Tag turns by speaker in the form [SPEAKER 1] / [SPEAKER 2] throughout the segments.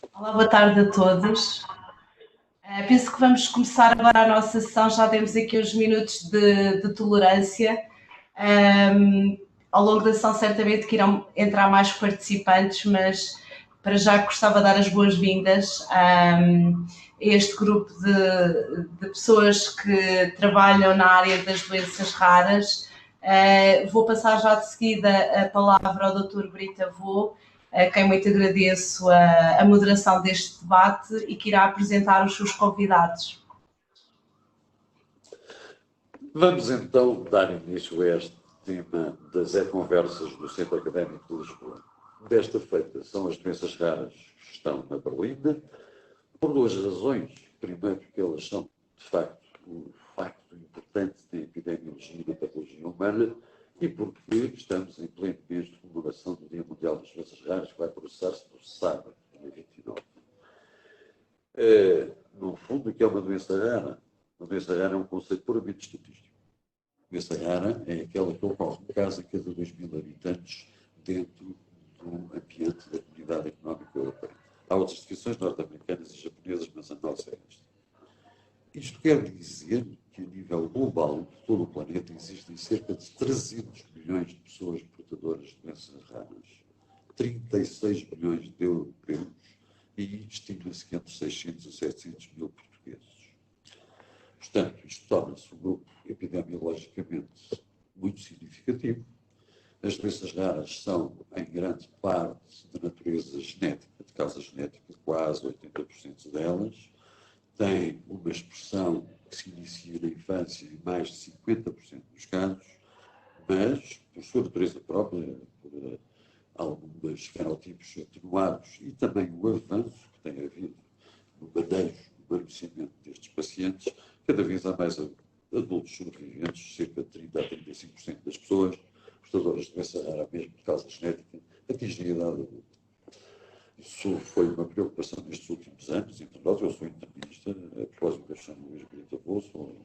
[SPEAKER 1] Olá, boa tarde a todos. Penso que vamos começar agora a nossa sessão, já temos aqui uns minutos de tolerância. Ao longo da sessão certamente que irão entrar mais participantes, mas para já gostava de dar as boas-vindas a este grupo de pessoas que trabalham na área das doenças raras. Vou passar já de seguida a palavra ao Dr. Brito Avô, a quem muito agradeço a moderação deste debate e que irá apresentar os seus convidados.
[SPEAKER 2] Vamos então dar início a este tema das E-Conversas do Centro Académico de Lisboa. Desta feita são as doenças raras que estão na Berlinda, por duas razões. Primeiro, porque elas são, de facto, um facto importante da epidemiologia e da patologia humana, e porque estamos em pleno mês de comemoração do Dia Mundial das Doenças Raras, que vai processar-se no sábado, dia 29. No fundo, o que é uma doença rara? Uma doença rara é um conceito puramente estatístico. Doença rara é aquela que ocorre em casa a cada 2.000 habitantes dentro do ambiente da Comunidade Económica Europeia. Há outras definições norte-americanas e japonesas, mas a nossa é esta. Isto quer dizer que, a nível global, de todo o planeta, existem cerca de 300 milhões de pessoas portadoras de doenças raras, 36 milhões de europeus e estima-se que entre 600 a 700 mil portugueses. Portanto, isto torna-se um grupo epidemiologicamente muito significativo. As doenças raras são, em grande parte, de natureza genética, de causa genética, quase 80% delas. Têm uma expressão que se inicia na infância em mais de 50% dos casos, mas, por sua natureza própria, por alguns fenotipos atenuados e também o avanço que tem havido no manejo, no manuseamento destes pacientes, cada vez há mais adultos sobreviventes, cerca de 30% a 35% das pessoas portadoras de doença rara, mesmo de causa genética, atingem a idade adulta. Isso foi uma preocupação nestes últimos anos, entre nós. Eu sou internista, a propósito, eu chamo Luís Brito Avô, sou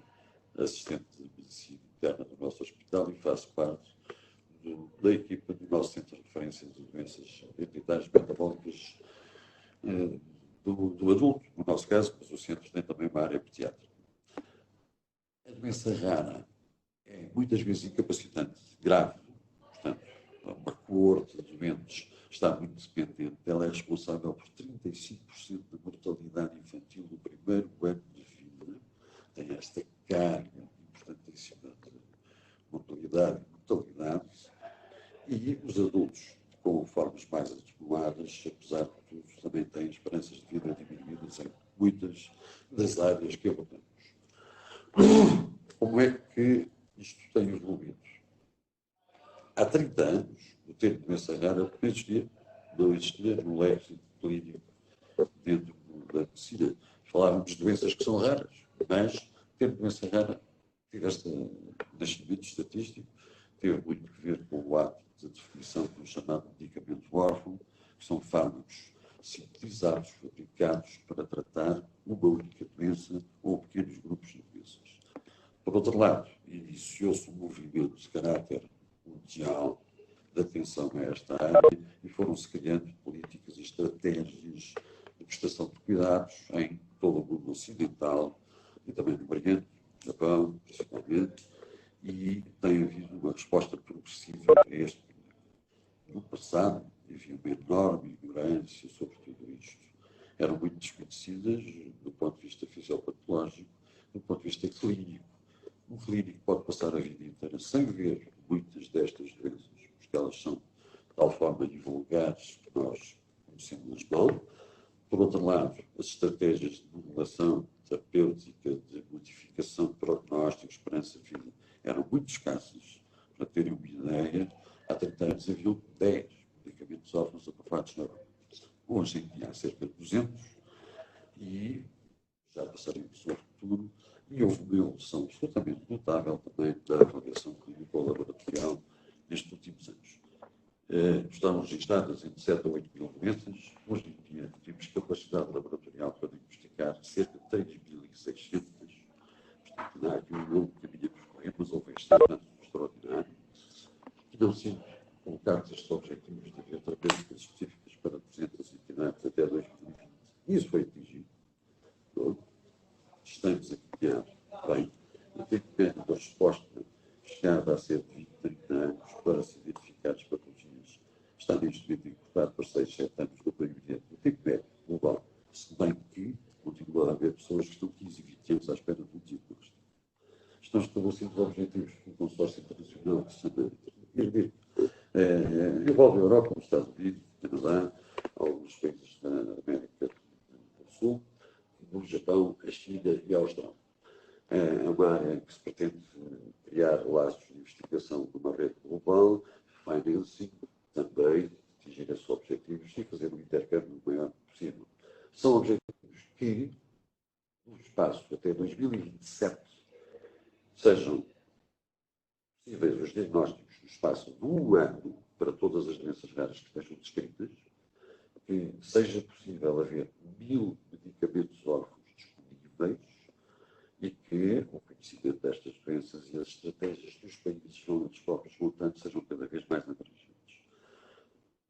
[SPEAKER 2] assistente de medicina interna do nosso hospital e faço parte da equipa do nosso centro de referência de doenças hereditárias metabólicas do adulto, no nosso caso, mas o centro tem também uma área pediátrica. A doença rara é muitas vezes incapacitante, grave, portanto, uma coorte de doentes está muito dependente. Ela é responsável por 35% da mortalidade infantil do primeiro ano de vida. Tem esta carga importantíssima de mortalidade e mortalidade. E os adultos, com formas mais atenuadas, apesar de tudo, também têm esperanças de vida diminuídas em muitas das áreas que abordamos. Como é que isto tem evoluído? Há 30 anos, o termo doença rara não existia no léxico clínico dentro da medicina. Falávamos de doenças que são raras, mas o termo doença rara teve este nascimento estatístico, teve muito a ver com o ato de definição do chamado medicamento órfão, que são fármacos sintetizados, fabricados para tratar uma única doença ou pequenos grupos de doenças. Por outro lado, iniciou-se um movimento de caráter mundial de atenção a esta área e foram-se criando políticas e estratégias de prestação de cuidados em todo o mundo ocidental e também no Oriente, no Japão, principalmente, e tem havido uma resposta progressiva a este problema. No passado, havia uma enorme ignorância sobre tudo isto. Eram muito desconhecidas do ponto de vista fisiopatológico, do ponto de vista clínico. Um clínico pode passar a vida inteira sem ver muitas destas doenças, porque elas são de tal forma invulgares que nós conhecemos mal. Por outro lado, as estratégias de modulação terapêutica, de modificação de prognóstico, esperança de vida, eram muito escassas. Para terem uma ideia, há 30 anos haviam 10 medicamentos órfãos aprovados na Europa. Hoje em dia há cerca de 200 e já passaremos ao futuro. E houve uma evolução absolutamente notável também da avaliação clínico-laboratorial nestes últimos anos. Estão registradas entre 7 a 8 mil doenças. Hoje em dia temos capacidade laboratorial para diagnosticar cerca de 3.600. Portanto, não há aqui um longo caminho a percorrer, mas houve este avanço extraordinário. E não sempre colocarmos estes objetivos de haver terapêuticas específicas para 200 entidades até 2020. Isso foi atingido. Estamos a caminhar bem. Até que a resposta chegada a ser de 20, 30 anos para se identificar as patologias está neste momento encurtado para 6, 7 anos no Meio Oriente. O tempo é global. Se bem que continua a haver pessoas que estão 15 e 20 anos à espera de um diagnóstico. Estão estabelecidos objetivos do consórcio internacional de saúde. Envolve a Europa, os Estados Unidos, o Canadá, alguns países da América do Sul, o Japão, a China e a Austrália. É uma área que se pretende criar laços de investigação de uma rede global, financing, também atingir esses objetivos e fazer um intercâmbio o maior possível. São objetivos que, no espaço até 2027, sejam possíveis os diagnósticos no espaço de um ano para todas as doenças raras que estejam descritas, que seja possível haver 1000 medicamentos órfãos disponíveis e que o conhecimento destas doenças e as estratégias dos países onde os próprios montantes sejam cada vez mais abrangentes.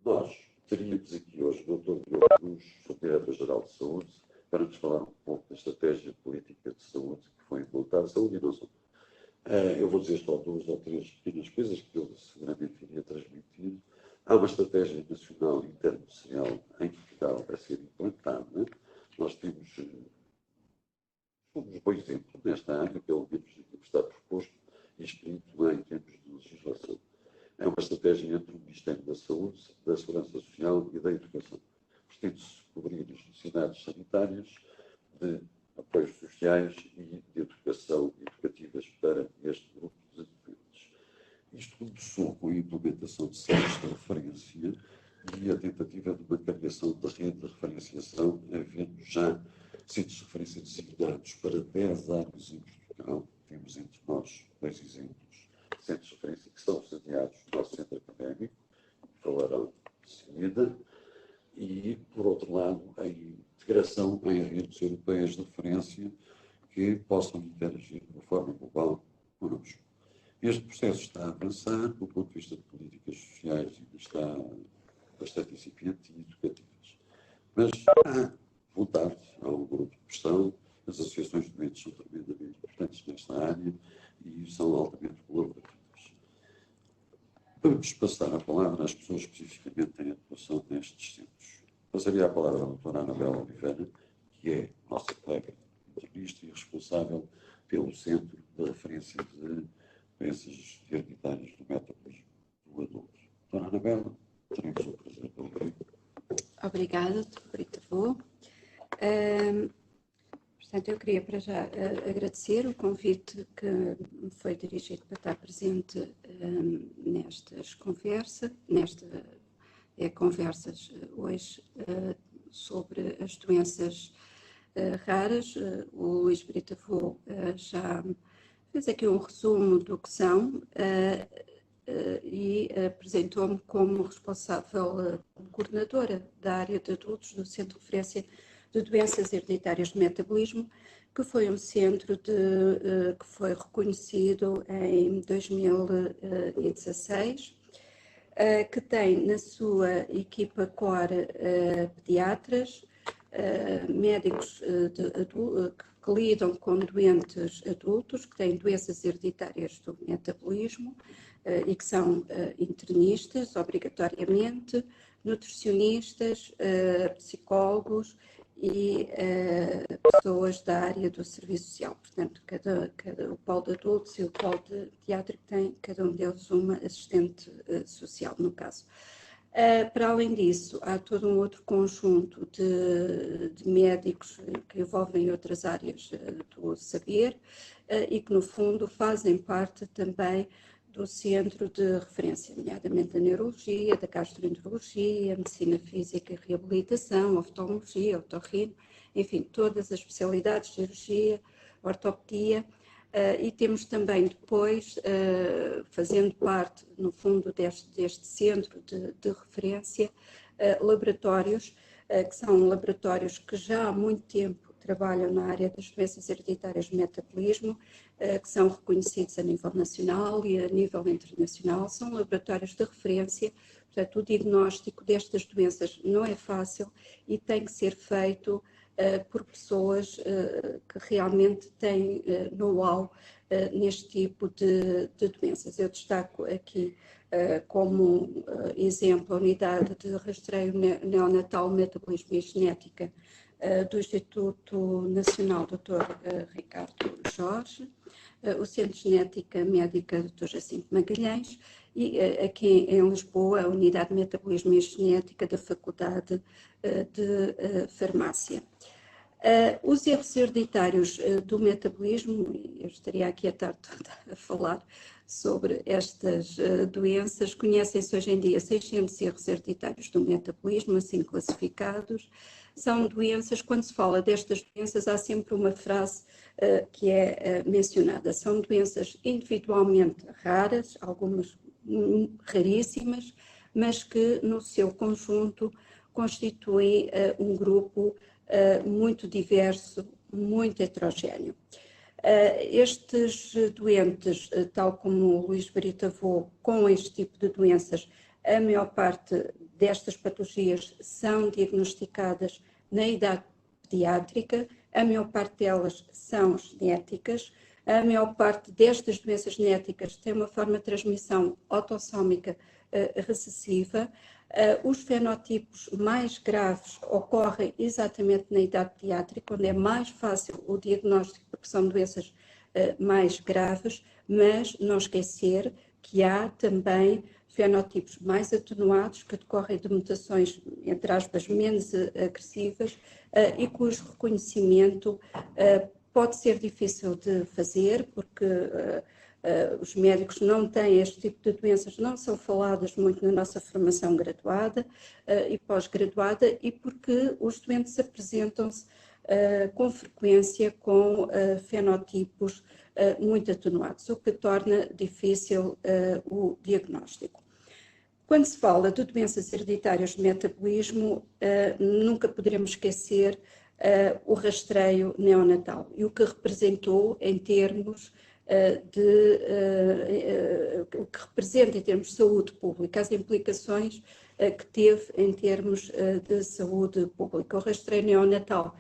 [SPEAKER 2] Nós teríamos aqui hoje o Dr. Diogo Cruz, o Diretor-Geral de Saúde, para nos falar um pouco da estratégia política de saúde que foi implementada, saúde e não só. Eu vou dizer só 2 ou 3 pequenas coisas que ele seguramente iria transmitir. Há uma estratégia nacional interministerial em Portugal a ser implantada. Nós temos um bom exemplo nesta área, pelo menos que está proposto e escrito em termos de legislação. É uma estratégia entre o Ministério da Saúde, da Segurança Social e da Educação. Pretende-se cobrir as necessidades sanitárias, de apoios sociais e de educativas para este grupo de doentes. Isto começou com a implementação de centros de referência e a tentativa de uma criação de rede de referenciação, havendo já centros de referência designados para 10 áreas em Portugal. Temos entre nós 2 exemplos de centros de referência que são sediados no nosso centro académico, que falarão de seguida, e, por outro lado, a integração em redes europeias de referência que possam interagir de uma forma global connosco. Este processo está a avançar do ponto de vista de políticas sociais e está bastante incipiente e educativas. Mas há vontade, há um grupo de pressão, as associações de doentes são tremendamente importantes nesta área e são altamente colaborativas. Vamos passar a palavra às pessoas especificamente em atuação nestes centros. Passaria a palavra à doutora Anabela Oliveira, que é nossa colega internista e responsável pelo Centro de Referência de Doenças Hereditárias do Metabolismo do Adulto. Doutora Anabela, teremos o prazer de ouvir.
[SPEAKER 3] Obrigada, doutora Rita Vô. Portanto, eu queria para já agradecer o convite que me foi dirigido para estar presente nestas conversas, conversas hoje sobre as doenças raras. O Luís Brita Vô já fez aqui um resumo do que são e apresentou-me como responsável, como coordenadora da área de adultos do Centro de Referência de Doenças Hereditárias do Metabolismo, que foi um centro que foi reconhecido em 2016, que tem na sua equipa core pediatras, médicos que lidam com doentes adultos, que têm doenças hereditárias do metabolismo e que são internistas, obrigatoriamente, nutricionistas, psicólogos e pessoas da área do serviço social. Portanto, o polo de adultos e o polo de pediátrico tem, cada um deles, uma assistente social, no caso. Para além disso, há todo um outro conjunto de médicos que envolvem outras áreas do saber e que, no fundo, fazem parte também do centro de referência, nomeadamente da neurologia, da gastroenterologia, medicina física e reabilitação, oftalmologia, otorrino, enfim, todas as especialidades, cirurgia, ortopedia. E temos também depois, fazendo parte, no fundo, deste centro de referência, laboratórios, que são laboratórios que já há muito tempo trabalham na área das doenças hereditárias de metabolismo, que são reconhecidos a nível nacional e a nível internacional, são laboratórios de referência. Portanto, o diagnóstico destas doenças não é fácil e tem que ser feito por pessoas que realmente têm know-how neste tipo de doenças. Eu destaco aqui como exemplo a unidade de rastreio neonatal, metabolismo e genética do Instituto Nacional Dr. Ricardo Jorge, o Centro de Genética Médica Dr. Jacinto Magalhães e aqui em Lisboa a unidade de metabolismo e genética da Faculdade de Farmácia. Os erros hereditários do metabolismo, eu estaria aqui a tarde toda a falar sobre estas doenças, conhecem-se hoje em dia 600 erros hereditários do metabolismo, assim classificados. São doenças, quando se fala destas doenças, há sempre uma frase que é mencionada. São doenças individualmente raras, algumas raríssimas, mas que no seu conjunto constituem um grupo muito diverso, muito heterogéneo. Estes doentes, tal como o Luís Brito avô, com este tipo de doenças, a maior parte destas patologias são diagnosticadas na idade pediátrica, a maior parte delas são genéticas, a maior parte destas doenças genéticas tem uma forma de transmissão autossómica recessiva. Os fenotipos mais graves ocorrem exatamente na idade pediátrica, onde é mais fácil o diagnóstico, porque são doenças mais graves, mas não esquecer que há também fenotipos mais atenuados, que decorrem de mutações, entre aspas, menos agressivas e cujo reconhecimento pode ser difícil de fazer, porque os médicos não têm este tipo de doenças, não são faladas muito na nossa formação graduada e pós-graduada, e porque os doentes apresentam-se com frequência com fenotipos muito atenuados, o que torna difícil o diagnóstico. Quando se fala de doenças hereditárias de metabolismo, nunca poderemos esquecer o rastreio neonatal e o que representou em termos o que representa em termos de saúde pública, as implicações que teve em termos de saúde pública. O rastreio neonatal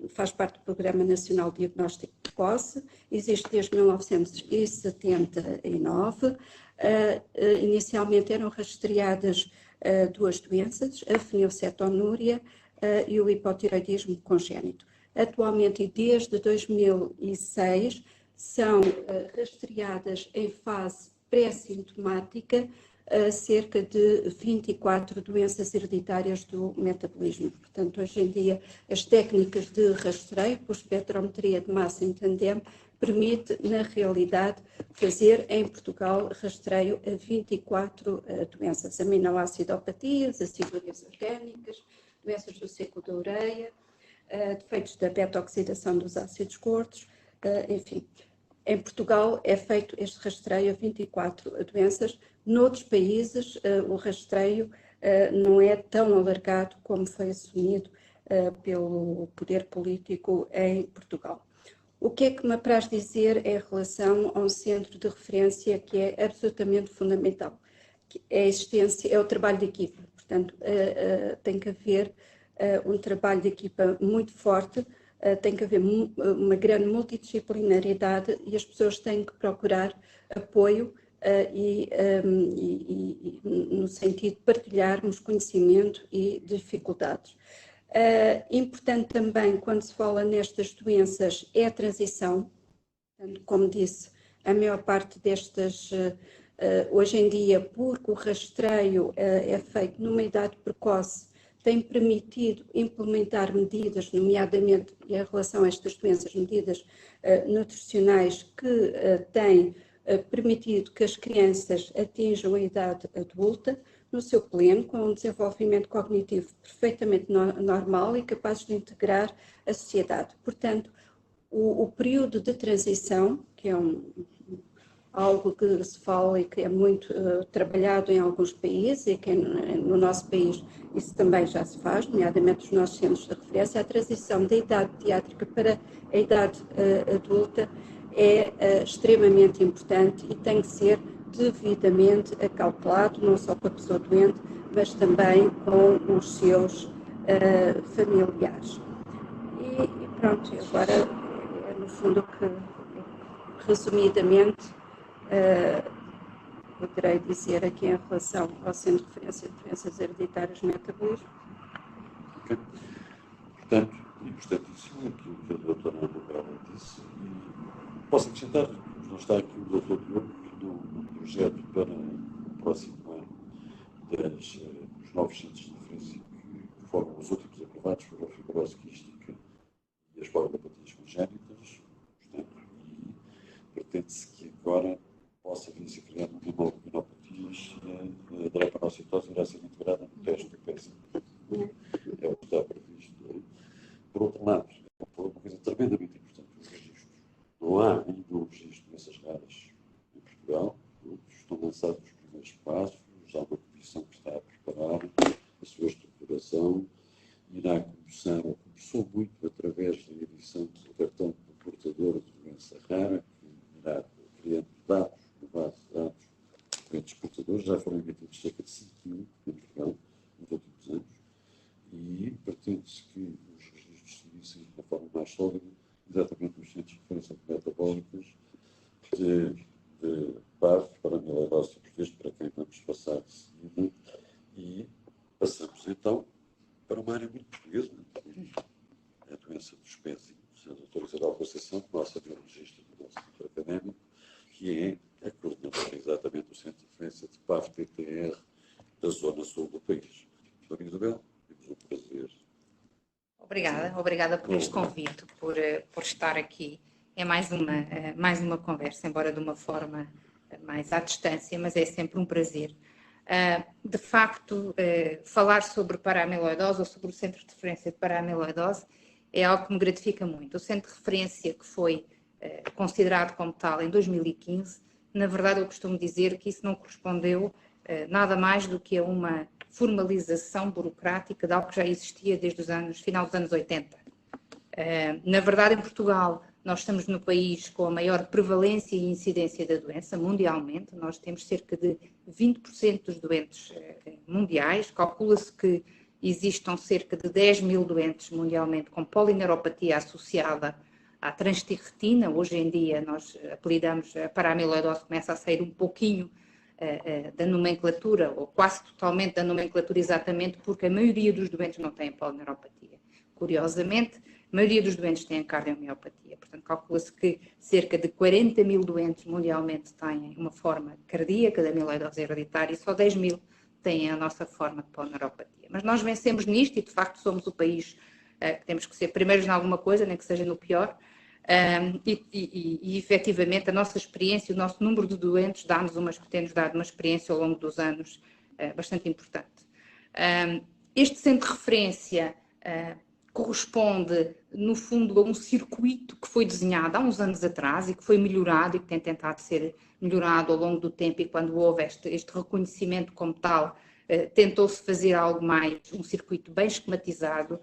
[SPEAKER 3] faz parte do Programa Nacional de Diagnóstico Precoce, existe desde 1979. Inicialmente eram rastreadas duas doenças, a fenilcetonúria e o hipotireoidismo congénito. Atualmente e desde 2006 são rastreadas em fase pré-sintomática cerca de 24 doenças hereditárias do metabolismo. Portanto, hoje em dia, as técnicas de rastreio por espectrometria de massa em tandem permite, na realidade, fazer em Portugal rastreio a 24 doenças, aminoacidopatias, acidurias orgânicas, doenças do ciclo da ureia, defeitos da beta-oxidação dos ácidos gordos, enfim. Em Portugal é feito este rastreio a 24 doenças. Noutros países o rastreio não é tão alargado como foi assumido pelo poder político em Portugal. O que é que me apraz dizer em relação a um centro de referência que é absolutamente fundamental? É a existência, é o trabalho de equipa. Portanto, tem que haver um trabalho de equipa muito forte, tem que haver uma grande multidisciplinaridade e as pessoas têm que procurar apoio no sentido de partilharmos conhecimento e dificuldades. Importante também, quando se fala nestas doenças, é a transição. Portanto, como disse, a maior parte destas, hoje em dia, porque o rastreio é feito numa idade precoce, tem permitido implementar medidas, nomeadamente em relação a estas doenças, medidas nutricionais que têm permitido que as crianças atinjam a idade adulta no seu pleno, com um desenvolvimento cognitivo perfeitamente normal e capazes de integrar a sociedade. Portanto, o período de transição, que é algo que se fala e que é muito trabalhado em alguns países, e que no nosso país isso também já se faz, nomeadamente os nossos centros de referência. A transição da idade pediátrica para a idade adulta é extremamente importante e tem que ser devidamente acautelado, não só com a pessoa doente, mas também com os seus familiares. E pronto, agora é no fundo que, resumidamente, poderei dizer aqui em relação ao Centro de Referência de Doenças Hereditárias no Metabolismo.
[SPEAKER 2] Okay. Portanto, importantíssimo aquilo que a doutora Ana Bela disse, e posso acrescentar, não está aqui o doutor Diogo, no projeto para o próximo ano dos novos centros de referência que foram os últimos aprovados para a fibrose quística e as polipatias congénitas, portanto, e pretende-se que agora possa vir a ser criada uma hemoglobinopatias e a drepanocitose irá ser integrada no teste do PESI. É o que está previsto. Por outro lado, uma coisa tremendamente importante, os registros. Não há ainda um registro de doenças raras em Portugal. Estão lançados os primeiros passos, há uma comissão que está a preparar a sua estruturação, irá começar, ou começou muito através da edição do cartão do portador de doença rara, que irá criando dados, uma base de dados de doentes portadores, já foram emitidos cerca de 5 mil em Portugal nos últimos anos, e pretende-se que os registros se iniciem de uma forma mais sólida, exatamente nos centros de referência metabólicas de PAV, para a amiloidose tipo 2, para quem vamos passar de seguida, e passamos então para uma área muito portuguesa, a doença dos pezinhos, a doutora Isabel Conceição, nossa neurologista do nosso centro académico, que é a coordenadora exatamente do Centro de Referência de PAV-TTR da zona sul do país. Doutora Isabel, temos o prazer.
[SPEAKER 4] Obrigada por este convite, por estar aqui. É mais uma conversa, embora de uma forma mais à distância, mas é sempre um prazer. De facto, falar sobre para-amiloidose ou sobre o Centro de Referência de Para-amiloidose é algo que me gratifica muito. O Centro de Referência, que foi considerado como tal em 2015, na verdade eu costumo dizer que isso não correspondeu nada mais do que a uma formalização burocrática de algo que já existia desde final dos anos 80. Na verdade, em Portugal, nós estamos no país com a maior prevalência e incidência da doença mundialmente. Nós temos cerca de 20% dos doentes mundiais. Calcula-se que existam cerca de 10 mil doentes mundialmente com polineuropatia associada à transtirretina. Hoje em dia, nós apelidamos a para-amiloidose, começa a sair um pouquinho da nomenclatura, ou quase totalmente da nomenclatura, exatamente porque a maioria dos doentes não tem polineuropatia. Curiosamente, a maioria dos doentes tem cardiomiopatia. Portanto, calcula-se que cerca de 40 mil doentes mundialmente têm uma forma cardíaca da amiloidose hereditária e só 10 mil têm a nossa forma de polineuropatia. Mas nós vencemos nisto e, de facto, somos o país que temos que ser primeiros em alguma coisa, nem que seja no pior. E efetivamente, a nossa experiência, o nosso número de doentes tem-nos dado uma experiência ao longo dos anos bastante importante. Este centro de referência corresponde, no fundo, a um circuito que foi desenhado há uns anos atrás e que foi melhorado e que tem tentado ser melhorado ao longo do tempo, e quando houve este reconhecimento como tal, tentou-se fazer algo mais, um circuito bem esquematizado,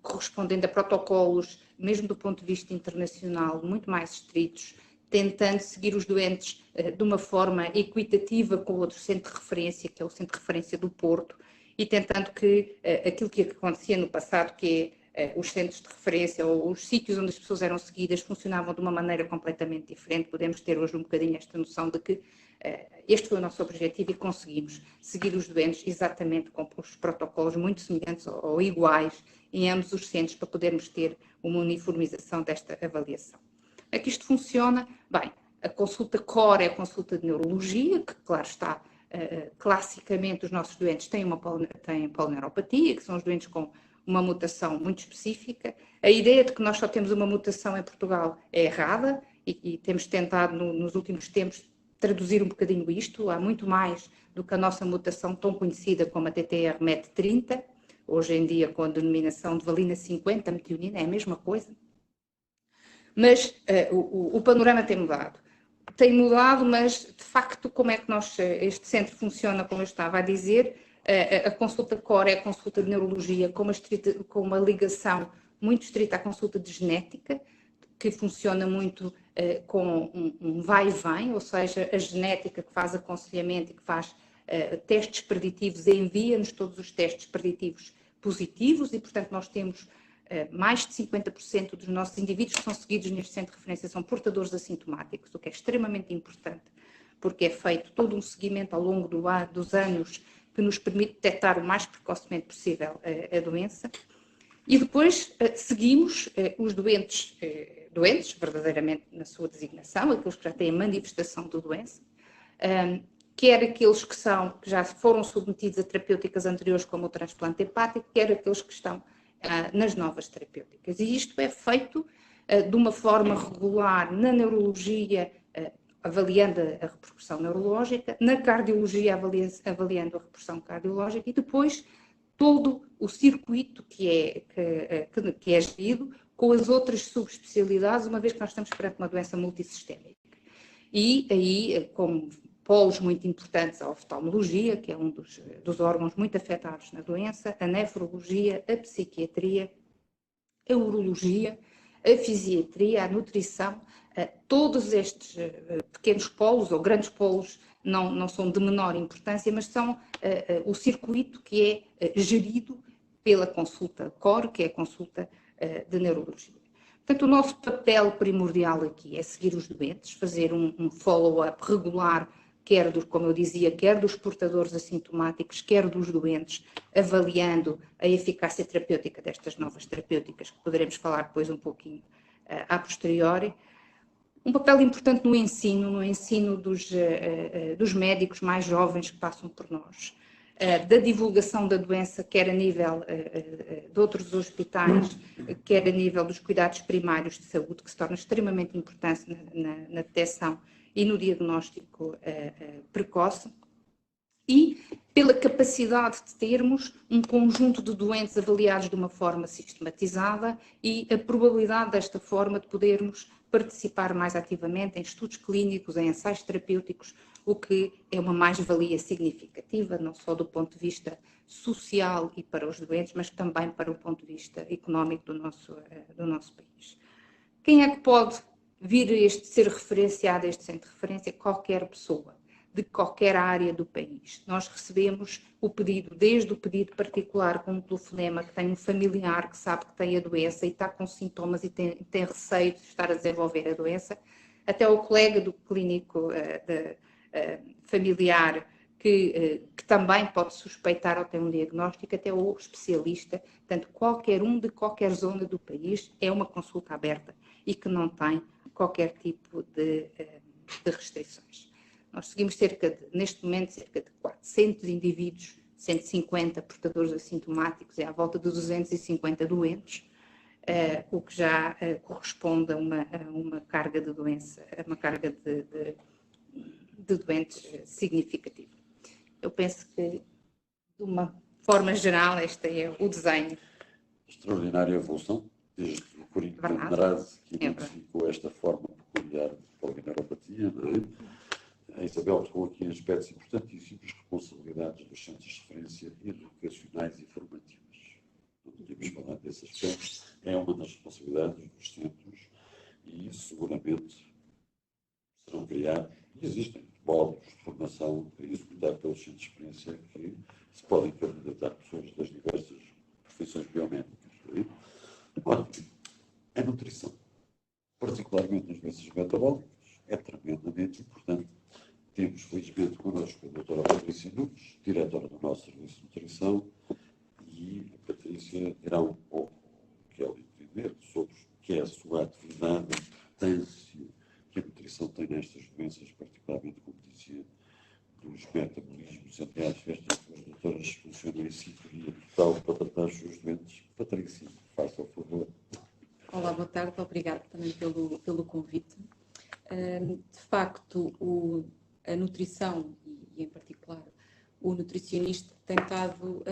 [SPEAKER 4] correspondendo a protocolos, mesmo do ponto de vista internacional, muito mais estritos, tentando seguir os doentes de uma forma equitativa com o outro centro de referência, que é o Centro de Referência do Porto, e tentando que aquilo que acontecia no passado, que os centros de referência ou os sítios onde as pessoas eram seguidas funcionavam de uma maneira completamente diferente. Podemos ter hoje um bocadinho esta noção de que este foi o nosso objetivo e conseguimos seguir os doentes exatamente com os protocolos muito semelhantes ou iguais em ambos os centros, para podermos ter uma uniformização desta avaliação. Aqui isto funciona bem. A consulta core é a consulta de neurologia, que, claro está, classicamente os nossos doentes têm polineuropatia, que são os doentes com uma mutação muito específica. A ideia de que nós só temos uma mutação em Portugal é errada, e temos tentado nos últimos tempos traduzir um bocadinho isto. Há muito mais do que a nossa mutação tão conhecida como a TTR-MET30, hoje em dia com a denominação de valina 50, metionina, é a mesma coisa. Mas o panorama tem mudado. tem mudado, mas de facto como é que este centro funciona, como eu estava a dizer, a consulta core é a consulta de neurologia com uma ligação muito estrita à consulta de genética, que funciona muito com um vai e vem, ou seja, a genética que faz aconselhamento e que faz testes preditivos envia-nos todos os testes preditivos positivos e, portanto, nós temos mais de 50% dos nossos indivíduos que são seguidos neste centro de referência são portadores assintomáticos, o que é extremamente importante, porque é feito todo um seguimento ao longo dos anos que nos permite detectar o mais precocemente possível a doença. E depois seguimos os doentes verdadeiramente na sua designação, aqueles que já têm a manifestação da doença, quer aqueles que já foram submetidos a terapêuticas anteriores, como o transplante hepático, quer aqueles que estão nas novas terapêuticas. E isto é feito de uma forma regular na neurologia, avaliando a repercussão neurológica, na cardiologia, avaliando a repercussão cardiológica, e depois todo o circuito que é gerido com as outras subespecialidades, uma vez que nós estamos perante uma doença multissistémica. E aí, como polos muito importantes, a oftalmologia, que é um dos órgãos muito afetados na doença, a nefrologia, a psiquiatria, a urologia, a fisiatria, a nutrição, todos estes pequenos polos ou grandes polos não são de menor importância, mas são o circuito que é gerido pela consulta core, que é a consulta de neurologia. Portanto, o nosso papel primordial aqui é seguir os doentes, fazer um follow-up regular, como eu dizia, quer dos portadores assintomáticos, quer dos doentes, avaliando a eficácia terapêutica destas novas terapêuticas, que poderemos falar depois um pouquinho a posteriori. Um papel importante no ensino dos médicos mais jovens que passam por nós, da divulgação da doença, quer a nível de outros hospitais, quer a nível dos cuidados primários de saúde, que se torna extremamente importante na detecção e no diagnóstico precoce, e pela capacidade de termos um conjunto de doentes avaliados de uma forma sistematizada e a probabilidade desta forma de podermos participar mais ativamente em estudos clínicos, em ensaios terapêuticos, o que é uma mais-valia significativa, não só do ponto de vista social e para os doentes, mas também para o ponto de vista económico do nosso país. Quem é que pode vir ser referenciado a este centro de referência? Qualquer pessoa, de qualquer área do país. Nós recebemos o pedido, desde o pedido particular com um telefonema que tem um familiar que sabe que tem a doença e está com sintomas e tem receio de estar a desenvolver a doença, até o colega do clínico familiar que também pode suspeitar ou ter um diagnóstico, até o especialista. Portanto, qualquer um de qualquer zona do país é uma consulta aberta e que não tem qualquer tipo de restrições. Nós seguimos neste momento, cerca de 400 indivíduos, 150 portadores assintomáticos e à volta de 250 doentes, o que já corresponde a uma carga de doença, a uma carga de doentes significativa. Eu penso que, de uma forma geral, este é o desenho.
[SPEAKER 2] Extraordinária evolução, desde o Corinto de Andrade, que identificou esta forma peculiar de polineuropatia, não é? A Isabel tocou aqui em aspectos importantíssimos, responsabilidades dos centros de referência educacionais e formativas. Não tínhamos falado desse aspecto, é uma das responsabilidades dos centros e seguramente serão criados, e existem polos de formação executados pelos centros de referência que se podem candidatar pessoas das diversas profissões biomédicas. Ora, a nutrição, particularmente nas doenças metabólicas, é tremendamente importante. Temos, felizmente, connosco a doutora Patrícia Nunes, diretora do nosso Serviço de Nutrição, e a Patrícia dirá um pouco o que ela entender sobre o que é a sua atividade, a importância que a nutrição tem nestas doenças, particularmente, como dizia, dos metabolismos. Aliás, estas duas doutoras funcionam em sintonia total para tratar os seus doentes. Patrícia, faça o favor.
[SPEAKER 5] Olá, boa tarde, obrigada também pelo convite. De facto, a nutrição, e em particular o nutricionista, tem estado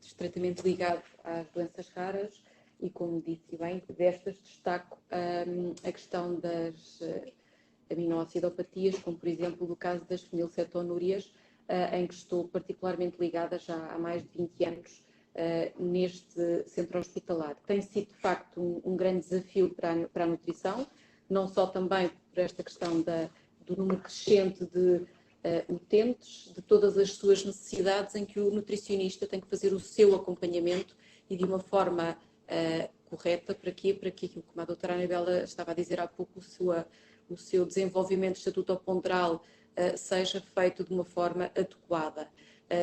[SPEAKER 5] estreitamente ligado às doenças raras e, como disse bem, destas destaco a questão aminoacidopatias, como por exemplo no caso das fenilcetonúrias, em que estou particularmente ligada já há mais de 20 anos neste centro hospitalar. Tem sido de facto um grande desafio para a nutrição, não só também por esta questão do número crescente de utentes, de todas as suas necessidades, em que o nutricionista tem que fazer o seu acompanhamento e de uma forma correta. Para quê? Para que aquilo que a doutora Anabela estava a dizer há pouco, o seu desenvolvimento estatutoponderal seja feito de uma forma adequada.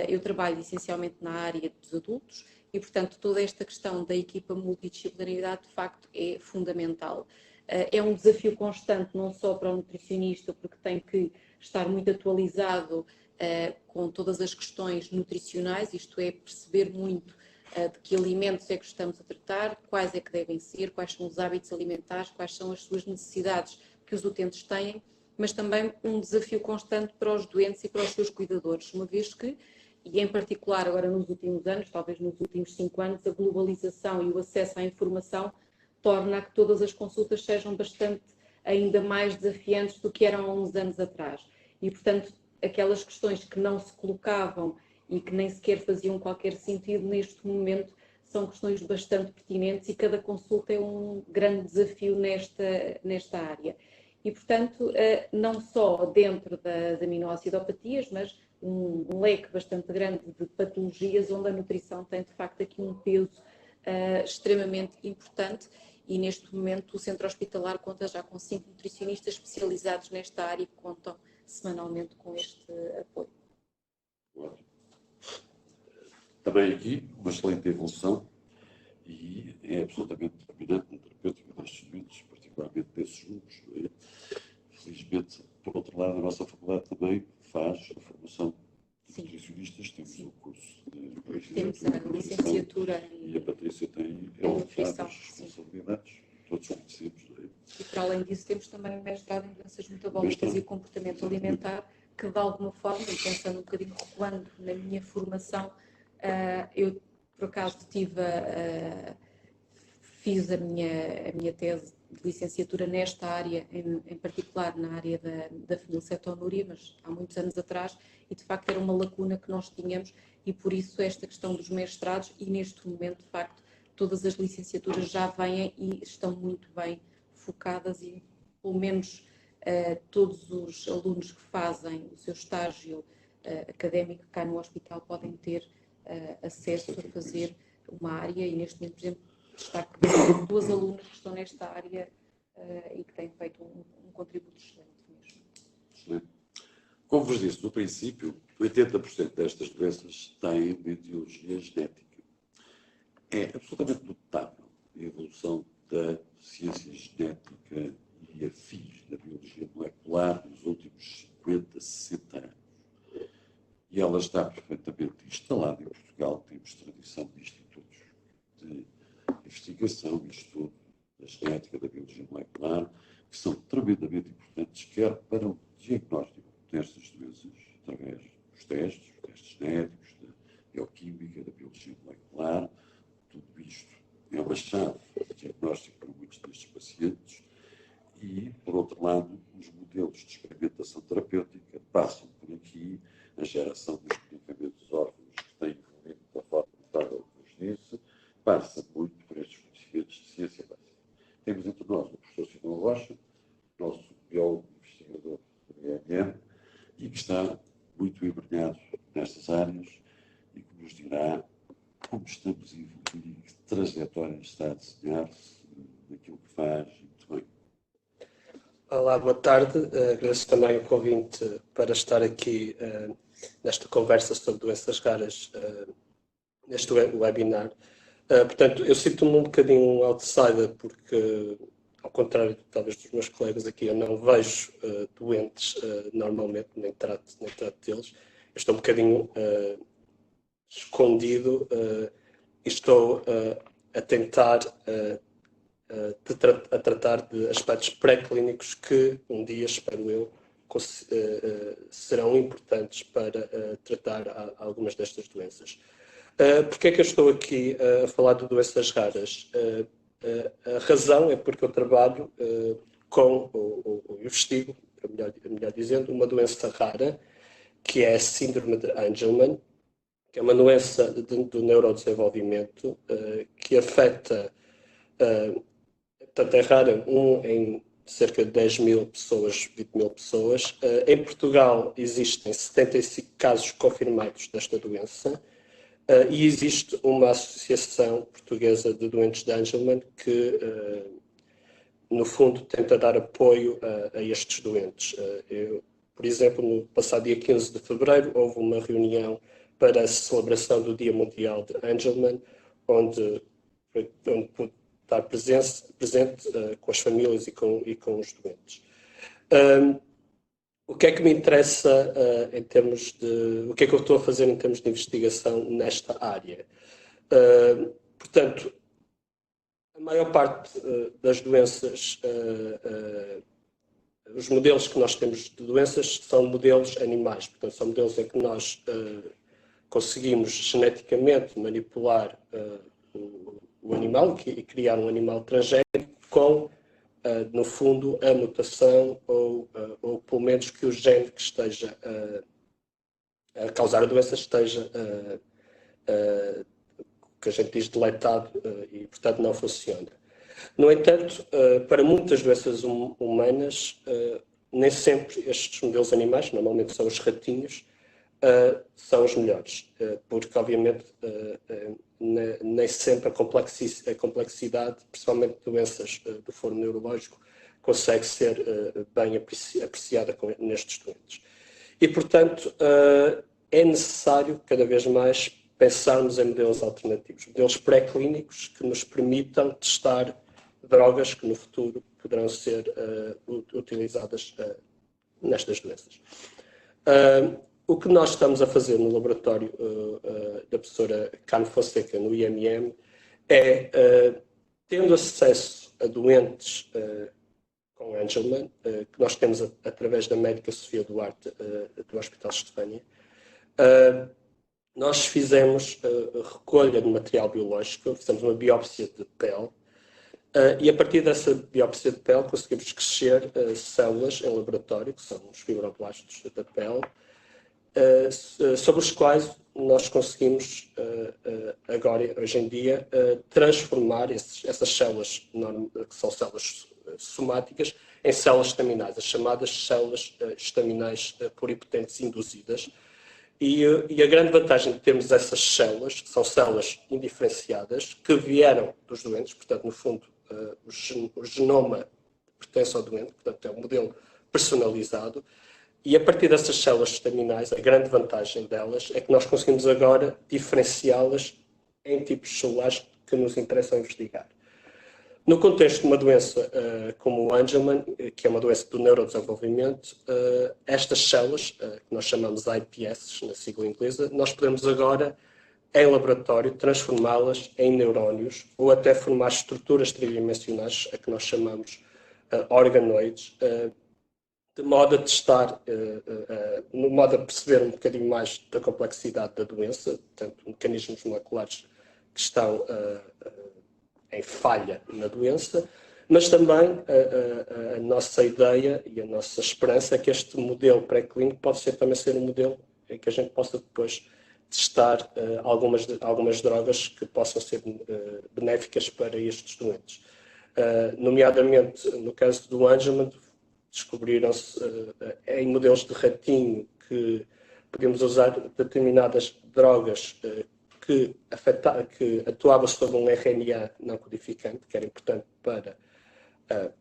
[SPEAKER 5] Eu trabalho essencialmente na área dos adultos e, portanto, toda esta questão da equipa multidisciplinaridade, de facto, é fundamental. É um desafio constante, não só para o nutricionista, porque tem que estar muito atualizado com todas as questões nutricionais, isto é, perceber muito de que alimentos é que estamos a tratar, quais é que devem ser, quais são os hábitos alimentares, quais são as suas necessidades que os utentes têm, mas também um desafio constante para os doentes e para os seus cuidadores, uma vez que, e em particular agora nos últimos anos, talvez nos últimos 5 anos, a globalização e o acesso à informação torna que todas as consultas sejam bastante ainda mais desafiantes do que eram há uns anos atrás. E, portanto, aquelas questões que não se colocavam e que nem sequer faziam qualquer sentido, neste momento são questões bastante pertinentes e cada consulta é um grande desafio nesta área. E, portanto, não só dentro das aminoacidopatias, mas um leque bastante grande de patologias onde a nutrição tem, de facto, aqui um peso extremamente importante. E, neste momento, o centro hospitalar conta já com 5 nutricionistas especializados nesta área que contam semanalmente com este apoio.
[SPEAKER 2] Ótimo. Também aqui uma excelente evolução e é absolutamente determinante na terapêutica destes doentes, particularmente desses grupos. Felizmente, por outro lado, a nossa faculdade também faz a formação de nutricionistas. Temos o curso de
[SPEAKER 5] Temos a licenciatura
[SPEAKER 2] e a Patrícia tem várias responsabilidades. Todos conhecemos.
[SPEAKER 5] E para além disso temos também o mestrado em doenças metabólicas e comportamento alimentar, que de alguma forma, e pensando um bocadinho recuando na minha formação, eu por acaso fiz a minha tese de licenciatura nesta área, em particular na área da fenilcetonúria, mas há muitos anos atrás, e de facto era uma lacuna que nós tínhamos, e por isso esta questão dos mestrados, e neste momento, de facto, todas as licenciaturas já vêm e estão muito bem focadas e, pelo menos, todos os alunos que fazem o seu estágio académico cá no hospital podem ter acesso a fazer uma área, e neste momento, por exemplo, destaco 2 alunas que estão nesta área e que têm feito um contributo excelente mesmo.
[SPEAKER 2] Excelente. Como vos disse no princípio, 80% destas doenças têm uma etiologia genética. É absolutamente notável a evolução da ciência genética e afins da biologia molecular nos últimos 50, 60 anos. E ela está perfeitamente instalada em Portugal. Temos tradição de institutos de investigação e estudo da genética, da biologia molecular, que são tremendamente importantes, quer para o diagnóstico destas doenças, através dos testes genéticos, da bioquímica, da biologia molecular. Tudo isto é uma chave de diagnóstico para muitos destes pacientes e, por outro lado, os modelos de experimentação terapêutica passam por aqui, a geração dos medicamentos órfãos que têm evoluído da forma notável que vos disse, passa muito por estes conhecimentos de ciência básica. Temos entre nós o professor Simão Rocha, nosso biólogo investigador do IMM, e que está muito embrenhado nestas áreas e que nos dirá como estamos a evoluir e que trajetória está a desenhar-se naquilo que faz e muito bem.
[SPEAKER 6] Olá, boa tarde. Agradeço também o convite para estar aqui nesta conversa sobre doenças raras, neste webinar. Portanto, eu sinto-me um bocadinho outsider porque, ao contrário talvez dos meus colegas aqui, eu não vejo doentes normalmente, nem trato deles. Eu estou um bocadinho escondido e estou a tentar a tratar de aspectos pré-clínicos que um dia, espero eu, serão importantes para tratar algumas destas doenças. Porque é que eu estou aqui a falar de doenças raras? A razão é porque eu trabalho com, ou investigo melhor dizendo, uma doença rara, que é a síndrome de Angelman, que é uma doença do neurodesenvolvimento que afeta, portanto é rara, em cerca de 10 mil pessoas, 20 mil pessoas. Em Portugal existem 75 casos confirmados desta doença e existe uma associação portuguesa de doentes de Angelman que, no fundo, tenta dar apoio a estes doentes. Por exemplo, no passado dia 15 de fevereiro, houve uma reunião para a celebração do Dia Mundial de Angelman, onde pude estar presente com as famílias e com os doentes. O que é que me interessa em termos de... O que é que eu estou a fazer em termos de investigação nesta área? Portanto, a maior parte das doenças, os modelos que nós temos de doenças são modelos animais, portanto, são modelos em que nós conseguimos geneticamente manipular o animal e criar um animal transgénico com, no fundo, a mutação ou pelo menos que o gene que esteja a causar a doença esteja, que a gente diz, deletado e, portanto, não funciona. No entanto, para muitas doenças humanas, nem sempre estes modelos animais, normalmente são os ratinhos, são os melhores, porque obviamente nem sempre a complexidade, principalmente de doenças do foro neurológico, consegue ser bem apreciada nestes doentes. E, portanto, é necessário cada vez mais pensarmos em modelos alternativos, modelos pré-clínicos que nos permitam testar drogas que no futuro poderão ser utilizadas nestas doenças. O que nós estamos a fazer no laboratório da professora Carmen Fonseca, no IMM, é, tendo acesso a doentes com Angelman, que nós temos através da médica Sofia Duarte, do Hospital Estefânia, nós fizemos recolha de material biológico, fizemos uma biópsia de pele, e a partir dessa biópsia de pele conseguimos crescer células em laboratório, que são os fibroblastos da pele, sobre os quais nós conseguimos agora, hoje em dia, transformar essas células, que são células somáticas, em células estaminais, as chamadas células estaminais pluripotentes induzidas. E a grande vantagem de termos essas células, que são células indiferenciadas, que vieram dos doentes, portanto, no fundo, o genoma pertence ao doente, portanto, é um modelo personalizado, e a partir dessas células estaminais, a grande vantagem delas é que nós conseguimos agora diferenciá-las em tipos celulares que nos interessam investigar. No contexto de uma doença como o Angelman, que é uma doença do neurodesenvolvimento, estas células, que nós chamamos iPS, na sigla inglesa, nós podemos agora, em laboratório, transformá-las em neurónios ou até formar estruturas tridimensionais, a que nós chamamos organoides, de modo a testar, no modo a perceber um bocadinho mais da complexidade da doença, portanto, mecanismos moleculares que estão em falha na doença, mas também a nossa ideia e a nossa esperança é que este modelo pré-clínico pode também ser um modelo em que a gente possa depois testar algumas drogas que possam ser benéficas para estes doentes. Nomeadamente, no caso do Angelman, descobriram-se em modelos de ratinho que podemos usar determinadas drogas que atuavam sobre um RNA não codificante, que era importante para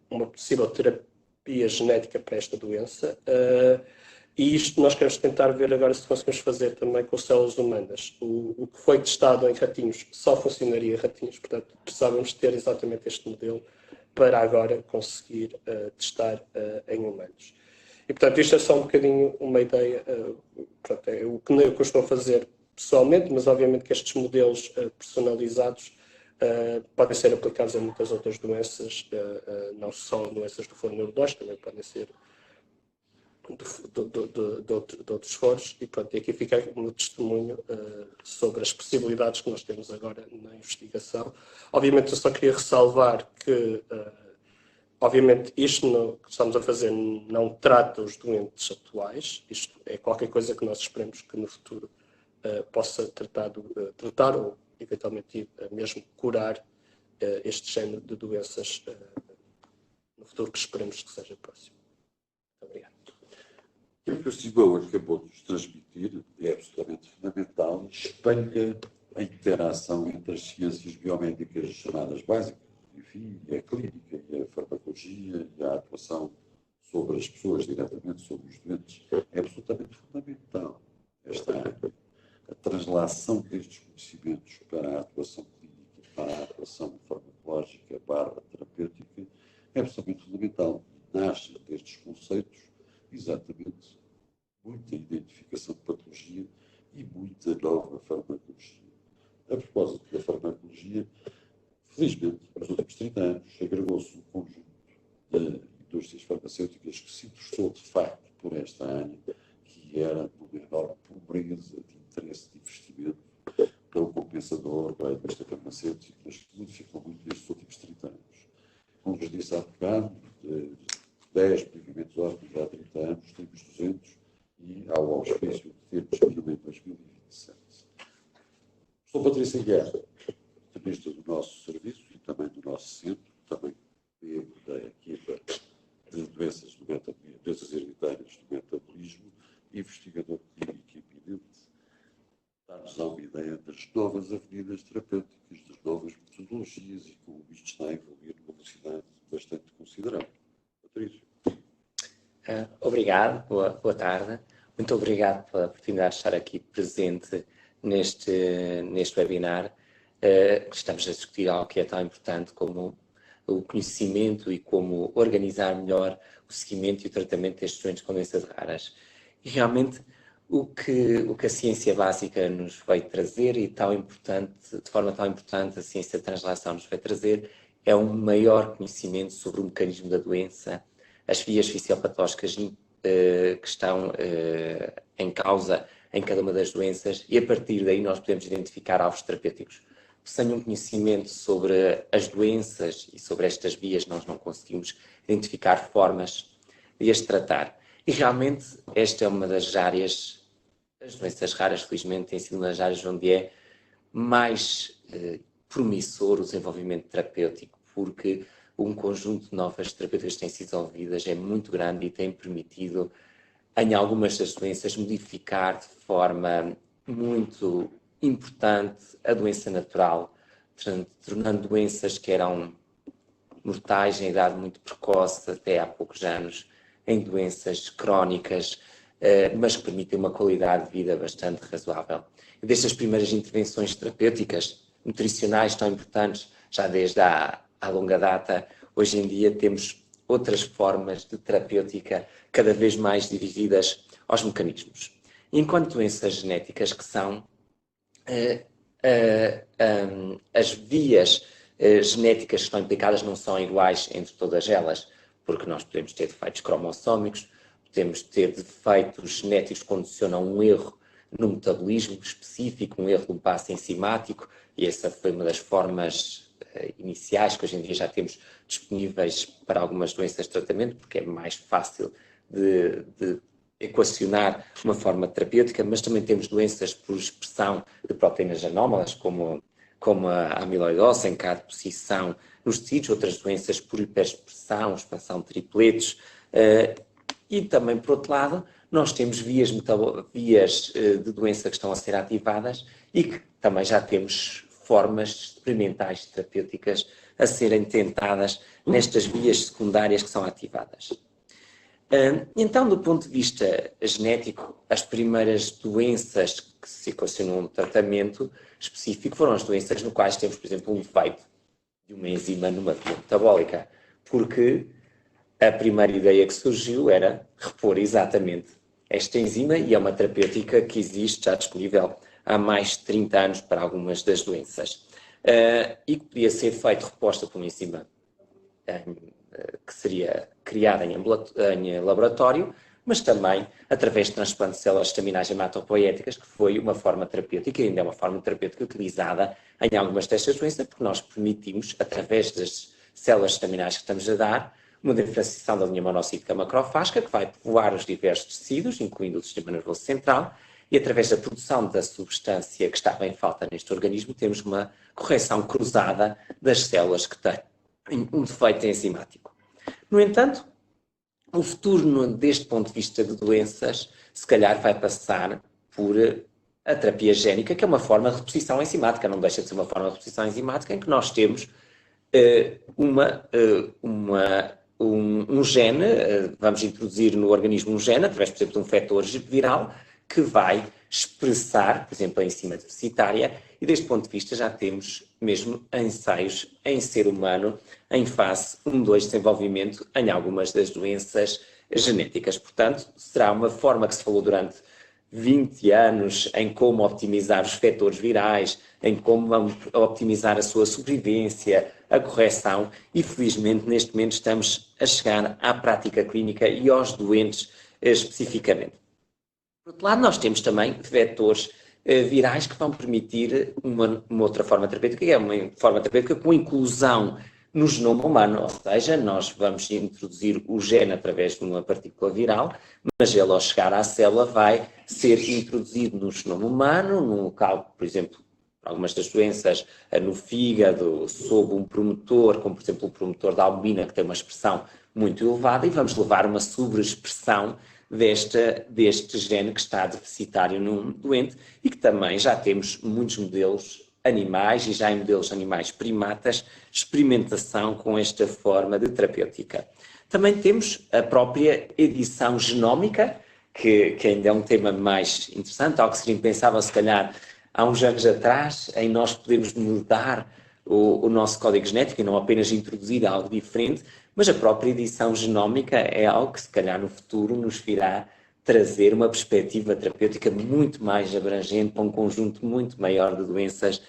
[SPEAKER 6] uma possível terapia genética para esta doença. E isto nós queremos tentar ver agora se conseguimos fazer também com células humanas. O que foi testado em ratinhos só funcionaria em ratinhos, portanto precisávamos ter exatamente este modelo para agora conseguir testar em humanos. E, portanto, isto é só um bocadinho uma ideia, portanto, é o que eu estou a fazer pessoalmente, mas obviamente que estes modelos personalizados podem ser aplicados a muitas outras doenças, não só doenças do foro neurológico, também podem ser de outros foros, e pronto, e aqui fica um testemunho sobre as possibilidades que nós temos agora na investigação. Obviamente eu só queria ressalvar que Obviamente, isto que estamos a fazer não trata os doentes atuais, isto é qualquer coisa que nós esperemos que no futuro possa tratar ou, eventualmente, mesmo curar este género de doenças no futuro, que esperemos que seja próximo. Muito obrigado.
[SPEAKER 2] O que o Simão acabou de nos transmitir é absolutamente fundamental e espelha a interação entre as ciências biomédicas chamadas básicas, enfim, a clínica e a farmacologia e a atuação sobre as pessoas, diretamente sobre os doentes. É absolutamente fundamental esta área. A translação destes conhecimentos para a atuação clínica, para a atuação farmacológica, terapêutica, é absolutamente fundamental. Nasce destes conceitos exatamente muita identificação de patologia e muita nova farmacologia. A propósito da farmacologia, felizmente, nos últimos 30 anos, agregou-se um conjunto de indústrias farmacêuticas que se interessou, de facto, por esta área, que era uma enorme pobreza de interesse de investimento não compensador da indústria farmacêutica, mas que modificou muito nestes últimos 30 anos. Como vos disse há bocado, 10 medicamentos ótimos há 30 anos, temos 200 e ao auspício de termos 1000 em 2027. Sou Patrícia Guerra, ministra do nosso serviço e também do nosso centro, também membro da equipa de doenças hereditárias do metabolismo, investigador clínico eminente, dar-nos uma ideia das novas avenidas terapêuticas, das novas metodologias e como isto está a evoluir numa velocidade bastante considerável. Patrícia.
[SPEAKER 7] Obrigado, boa tarde. Muito obrigado pela oportunidade de estar aqui presente neste webinar. Estamos a discutir algo que é tão importante como o conhecimento e como organizar melhor o seguimento e o tratamento destes doentes com doenças raras. E realmente o que a ciência básica nos vai trazer e tão importante, de forma tão importante, a ciência da translação nos vai trazer é um maior conhecimento sobre o mecanismo da doença, as vias fisiopatológicas que estão em causa em cada uma das doenças e a partir daí nós podemos identificar alvos terapêuticos. Sem um conhecimento sobre as doenças e sobre estas vias nós não conseguimos identificar formas de as tratar. E realmente esta é uma das áreas, as doenças raras felizmente tem sido uma das áreas onde é mais promissor o desenvolvimento terapêutico, porque um conjunto de novas terapêuticas que têm sido desenvolvidas é muito grande e tem permitido, em algumas das doenças, modificar de forma muito importante a doença natural, tornando doenças que eram mortais em idade muito precoce, até há poucos anos, em doenças crónicas, mas que permitem uma qualidade de vida bastante razoável. E destas primeiras intervenções terapêuticas, nutricionais tão importantes, já desde há longa data, hoje em dia temos outras formas de terapêutica cada vez mais dirigidas aos mecanismos. Enquanto doenças genéticas que são as vias genéticas que estão implicadas não são iguais entre todas elas, porque nós podemos ter defeitos cromossómicos, podemos ter defeitos genéticos que condicionam um erro no metabolismo específico, um erro de um passo enzimático, e essa foi uma das formas iniciais que hoje em dia já temos disponíveis para algumas doenças de tratamento, porque é mais fácil de equacionar uma forma terapêutica, mas também temos doenças por expressão de proteínas anómalas, como a amiloidose, em que há deposição nos tecidos, outras doenças por hiperexpressão, expansão de tripletos, e também, por outro lado, nós temos vias de doença que estão a ser ativadas e que também já temos formas experimentais terapêuticas a serem tentadas nestas vias secundárias que são ativadas. Então, do ponto de vista genético, as primeiras doenças que se equacionam no tratamento específico foram as doenças no quais temos, por exemplo, um defeito de uma enzima numa via metabólica, porque a primeira ideia que surgiu era repor exatamente esta enzima, e é uma terapêutica que existe, já disponível há mais de 30 anos para algumas das doenças, e que podia ser feito reposta por uma enzima que seria criada em laboratório, mas também através de transplante de células estaminais hematopoéticas, que foi uma forma terapêutica, e ainda é uma forma terapêutica utilizada em algumas destas doenças, porque nós permitimos, através das células estaminais que estamos a dar, uma diferenciação da linha monocítica macrofágica, que vai povoar os diversos tecidos, incluindo o sistema nervoso central, e através da produção da substância que estava em falta neste organismo, temos uma correção cruzada das células que têm um defeito enzimático. No entanto, o futuro, deste ponto de vista de doenças, se calhar vai passar por a terapia génica, que é uma forma de reposição enzimática, não deixa de ser uma forma de reposição enzimática, em que nós temos um gene, vamos introduzir no organismo um gene, através, por exemplo, de um vetor viral, que vai expressar, por exemplo, a enzima deficitária, e deste ponto de vista já temos mesmo ensaios em ser humano em fase 1-2 de desenvolvimento em algumas das doenças genéticas. Portanto, será uma forma que se falou durante 20 anos em como optimizar os vetores virais, em como optimizar a sua sobrevivência, a correção, e felizmente neste momento estamos a chegar à prática clínica e aos doentes especificamente. Por outro lado, nós temos também vetores virais que vão permitir uma outra forma terapêutica, que é uma forma terapêutica com inclusão no genoma humano, ou seja, nós vamos introduzir o gene através de uma partícula viral, mas ele, ao chegar à célula, vai ser introduzido no genoma humano, num local, por exemplo, algumas das doenças no fígado, sob um promotor, como por exemplo o promotor da albumina, que tem uma expressão muito elevada, e vamos levar uma sobreexpressão deste gene que está deficitário num doente, e que também já temos muitos modelos animais, e já em modelos animais primatas, experimentação com esta forma de terapêutica. Também temos a própria edição genómica, que ainda é um tema mais interessante, algo que seria impensável se calhar há uns anos atrás, em nós podermos mudar o nosso código genético e não apenas introduzir algo diferente, mas a própria edição genómica é algo que se calhar no futuro nos virá trazer uma perspectiva terapêutica muito mais abrangente para um conjunto muito maior de doenças,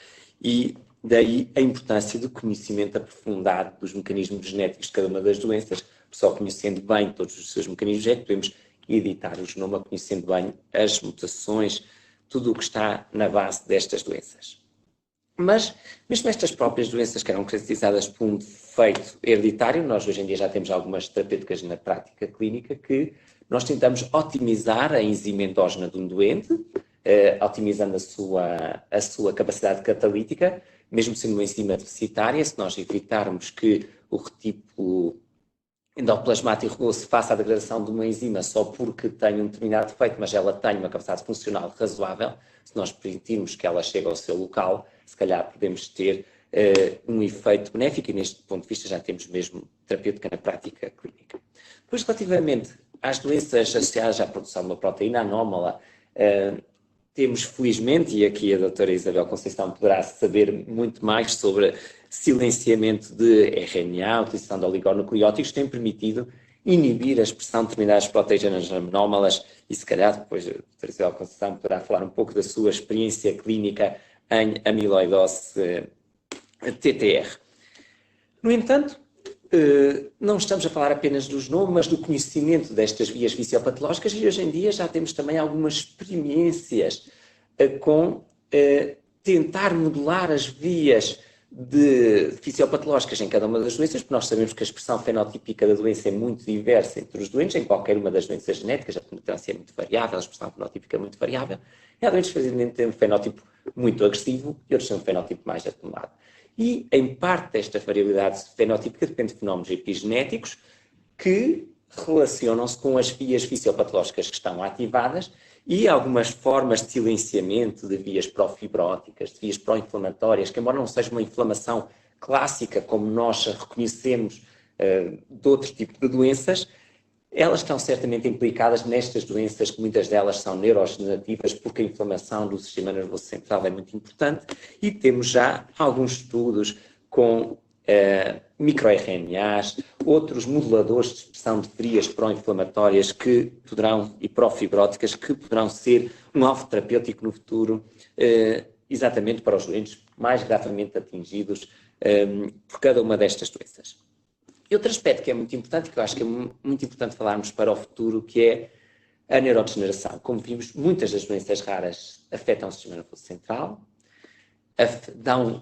[SPEAKER 7] e daí a importância do conhecimento aprofundado dos mecanismos genéticos de cada uma das doenças. Só conhecendo bem todos os seus mecanismos genéticos podemos editar o genoma, conhecendo bem as mutações, tudo o que está na base destas doenças. Mas, mesmo estas próprias doenças que eram caracterizadas por um defeito hereditário, nós hoje em dia já temos algumas terapêuticas na prática clínica que nós tentamos otimizar a enzima endógena de um doente, otimizando a sua capacidade catalítica, mesmo sendo uma enzima deficitária. Se nós evitarmos que o retículo endoplasmático rugoso faça a degradação de uma enzima só porque tem um determinado defeito, mas ela tem uma capacidade funcional razoável, se nós permitirmos que ela chegue ao seu local, se calhar podemos ter um efeito benéfico, e neste ponto de vista já temos mesmo terapêutica na prática clínica. Depois, relativamente às doenças associadas à produção de uma proteína anómala, temos felizmente, e aqui a doutora Isabel Conceição poderá saber muito mais sobre silenciamento de RNA, utilização de oligonucleótidos, tem permitido inibir a expressão de determinadas proteínas anómalas, e se calhar depois a doutora Isabel Conceição poderá falar um pouco da sua experiência clínica em amiloidose TTR. No entanto, não estamos a falar apenas do genoma, mas do conhecimento destas vias fisiopatológicas, e hoje em dia já temos também algumas experiências com tentar modular as vias fisiopatológicas em cada uma das doenças, porque nós sabemos que a expressão fenotípica da doença é muito diversa entre os doentes, em qualquer uma das doenças genéticas, a penetrância é muito variável, a expressão fenotípica é muito variável, e há doentes que têm um fenótipo muito agressivo e outros têm um fenótipo mais atenuado. E, em parte desta variabilidade fenotípica, depende de fenómenos epigenéticos que relacionam-se com as vias fisiopatológicas que estão ativadas e algumas formas de silenciamento de vias profibróticas, de vias pró-inflamatórias, que, embora não seja uma inflamação clássica, como nós a reconhecemos de outro tipo de doenças, elas estão certamente implicadas nestas doenças, que muitas delas são neurodegenerativas, porque a inflamação do sistema nervoso central é muito importante, e temos já alguns estudos com microRNAs, outros moduladores de expressão de vias pró-inflamatórias que poderão, e profibróticas, que poderão ser um alvo terapêutico no futuro, exatamente para os doentes mais gravemente atingidos por cada uma destas doenças. E outro aspecto que é muito importante, que eu acho que é muito importante falarmos para o futuro, que é a neurodegeneração. Como vimos, muitas das doenças raras afetam o sistema nervoso central,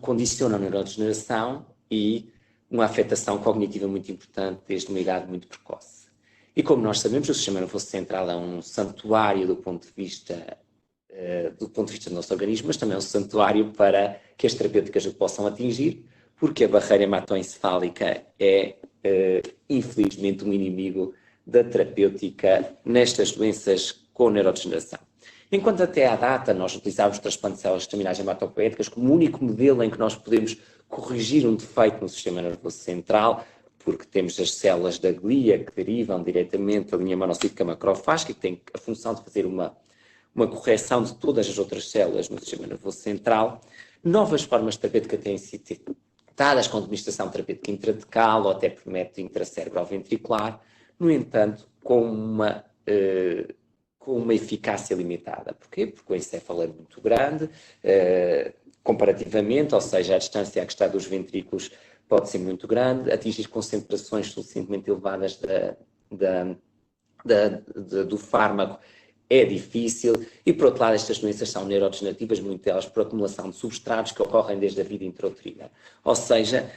[SPEAKER 7] condicionam a neurodegeneração e uma afetação cognitiva muito importante desde uma idade muito precoce. E como nós sabemos, o sistema nervoso central é um santuário do ponto de vista do nosso organismo, mas também é um santuário para que as terapêuticas o possam atingir, porque a barreira hematoencefálica é, infelizmente, um inimigo da terapêutica nestas doenças com neurodegeneração. Enquanto até à data nós utilizávamos o transplante de células terminais hematopoéticas como o único modelo em que nós podemos corrigir um defeito no sistema nervoso central, porque temos as células da glia que derivam diretamente da linha monocítica macrofágica, que tem a função de fazer uma correção de todas as outras células no sistema nervoso central. Novas formas de terapêutica têm sido testadas com administração terapêutica intratecal ou até por método intracerebral-ventricular, no entanto, com uma eficácia limitada. Porquê? Porque o encéfalo é muito grande, comparativamente, ou seja, a distância a que está dos ventrículos pode ser muito grande, atingir concentrações suficientemente elevadas do fármaco é difícil e, por outro lado, estas doenças são neurodegenerativas, muitas delas por acumulação de substratos que ocorrem desde a vida intrauterina. Ou seja,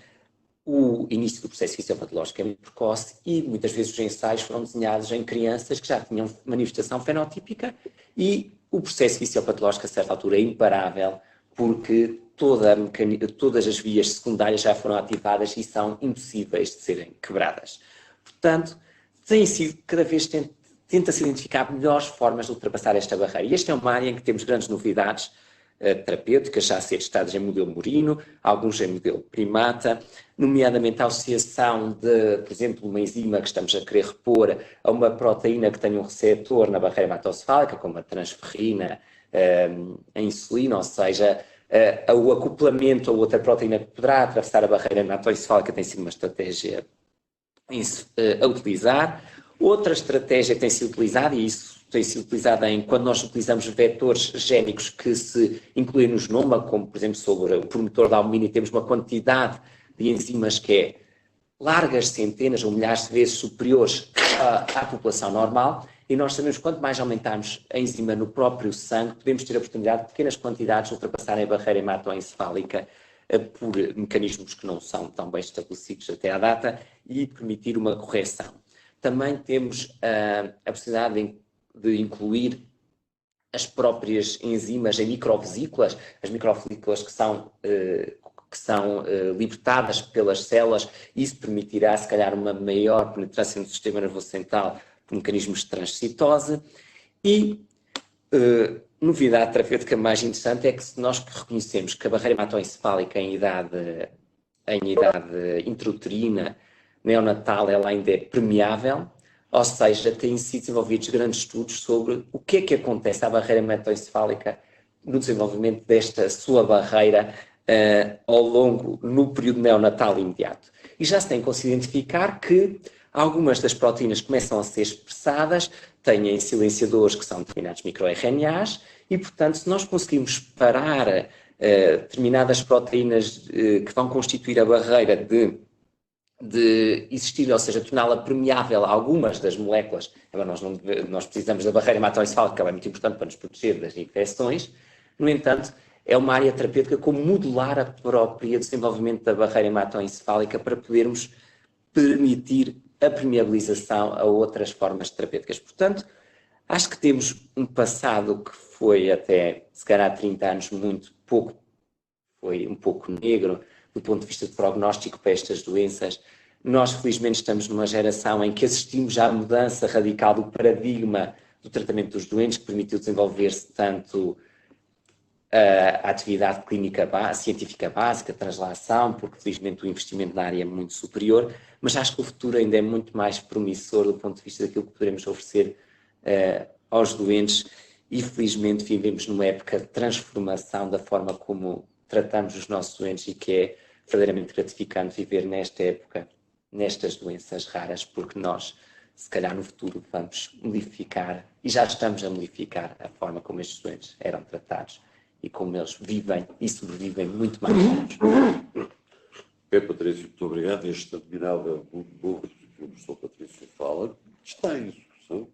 [SPEAKER 7] o início do processo fisiopatológico é muito precoce e muitas vezes os ensaios foram desenhados em crianças que já tinham manifestação fenotípica e o processo fisiopatológico a certa altura é imparável porque todas as vias secundárias já foram ativadas e são impossíveis de serem quebradas. Portanto, tem sido cada vez tenta-se identificar melhores formas de ultrapassar esta barreira. E esta é uma área em que temos grandes novidades terapêuticas, já a ser testadas em modelo murino, alguns em modelo primata, nomeadamente a associação de, por exemplo, uma enzima que estamos a querer repor a uma proteína que tem um receptor na barreira hematocefálica, como a transferrina, a insulina, ou seja, o acoplamento a outra proteína que poderá atravessar a barreira hematoencefálica tem sido uma estratégia a utilizar. Outra estratégia que tem sido utilizada, e isso tem sido utilizada quando nós utilizamos vetores génicos que se incluem no genoma, como por exemplo sobre o promotor da albumina, temos uma quantidade de enzimas que é largas centenas ou milhares de vezes superiores à população normal, e nós sabemos que quanto mais aumentarmos a enzima no próprio sangue, podemos ter a oportunidade de pequenas quantidades de ultrapassarem a barreira hematoencefálica por mecanismos que não são tão bem estabelecidos até à data e permitir uma correção. Também temos a possibilidade de incluir as próprias enzimas em microvesículas, as microvesículas que são libertadas pelas células. Isso permitirá, se calhar, uma maior penetração no sistema nervoso central por mecanismos de transcitose. E novidade terapêutica mais interessante é que se nós reconhecemos que a barreira hematoencefálica em idade intrauterina, neonatal, ela ainda é permeável, ou seja, têm sido desenvolvidos grandes estudos sobre o que é que acontece à barreira hematoencefálica no desenvolvimento desta sua barreira no período neonatal imediato. E já se tem conseguido identificar que algumas das proteínas começam a ser expressadas, têm silenciadores que são determinados microRNAs e, portanto, se nós conseguimos parar determinadas proteínas que vão constituir a barreira de existir, ou seja, torná-la permeável a algumas das moléculas. Agora, nós precisamos da barreira hematoencefálica, que é muito importante para nos proteger das infecções. No entanto, é uma área terapêutica como modular a própria desenvolvimento da barreira hematoencefálica para podermos permitir a permeabilização a outras formas terapêuticas. Portanto, acho que temos um passado que foi até, se calhar, há 30 anos, foi um pouco negro, do ponto de vista de prognóstico para estas doenças. Nós, felizmente, estamos numa geração em que assistimos à mudança radical do paradigma do tratamento dos doentes, que permitiu desenvolver-se tanto a atividade clínica científica básica, a translação, porque, felizmente, o investimento na área é muito superior, mas acho que o futuro ainda é muito mais promissor do ponto de vista daquilo que poderemos oferecer aos doentes e, felizmente, vivemos numa época de transformação da forma como tratamos os nossos doentes e que é verdadeiramente gratificante viver nesta época, nestas doenças raras, porque nós, se calhar no futuro, vamos modificar, e já estamos a modificar a forma como estes doentes eram tratados e como eles vivem e sobrevivem muito mais anos.
[SPEAKER 2] Patrício, muito obrigado. Este admirável mundo que o professor Patrício fala está em execução.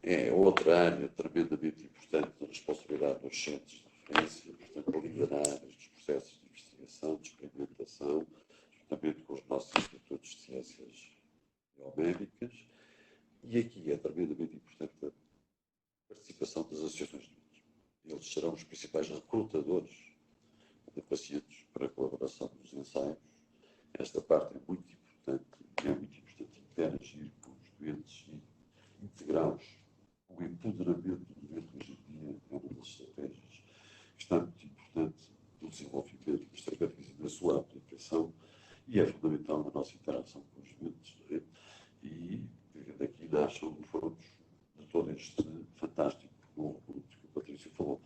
[SPEAKER 2] É outra área tremendamente importante da responsabilidade dos centros de referência, portanto, a liderar estes processos de investigação, de experimentação, juntamente com os nossos institutos de ciências biomédicas, e aqui é tremendamente importante a participação das associações de doentes. Eles serão os principais recrutadores de pacientes para a colaboração dos ensaios. Esta parte é muito importante interagir com os doentes e integrá-los. O empoderamento do doente hoje em dia é uma das estratégias que está muito importante no desenvolvimento das terapêuticas e na sua aplicação, e é fundamental na nossa interação com os doentes. E daqui nascem frutos de todo este fantástico conjunto que o Patrício falou.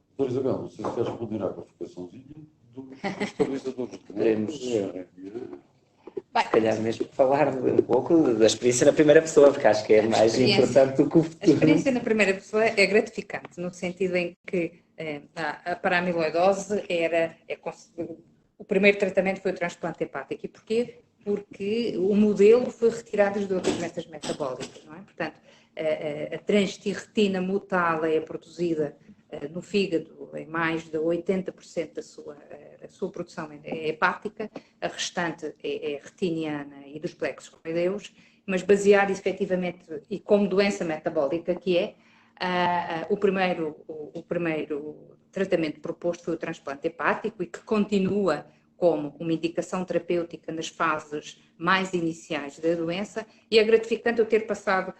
[SPEAKER 2] Doutora Isabel, não sei se quer responder à qualificaçãozinha dos estabilizadores de
[SPEAKER 7] Podemos, se calhar mesmo falar um pouco da experiência na primeira pessoa, porque acho que é mais importante do que o futuro.
[SPEAKER 4] A experiência na primeira pessoa é gratificante, no sentido em que a paramiloidose o primeiro tratamento foi o transplante hepático. E porquê? Porque o modelo foi retirado de outras doenças metabólicas, não é? Portanto, a transtirretina mutala é produzida no fígado em mais de 80% da sua produção é hepática, a restante é retiniana e dos plexos coideus, mas baseado efetivamente e como doença metabólica que é, o primeiro tratamento proposto foi o transplante hepático e que continua como uma indicação terapêutica nas fases mais iniciais da doença, e é gratificante eu ter passado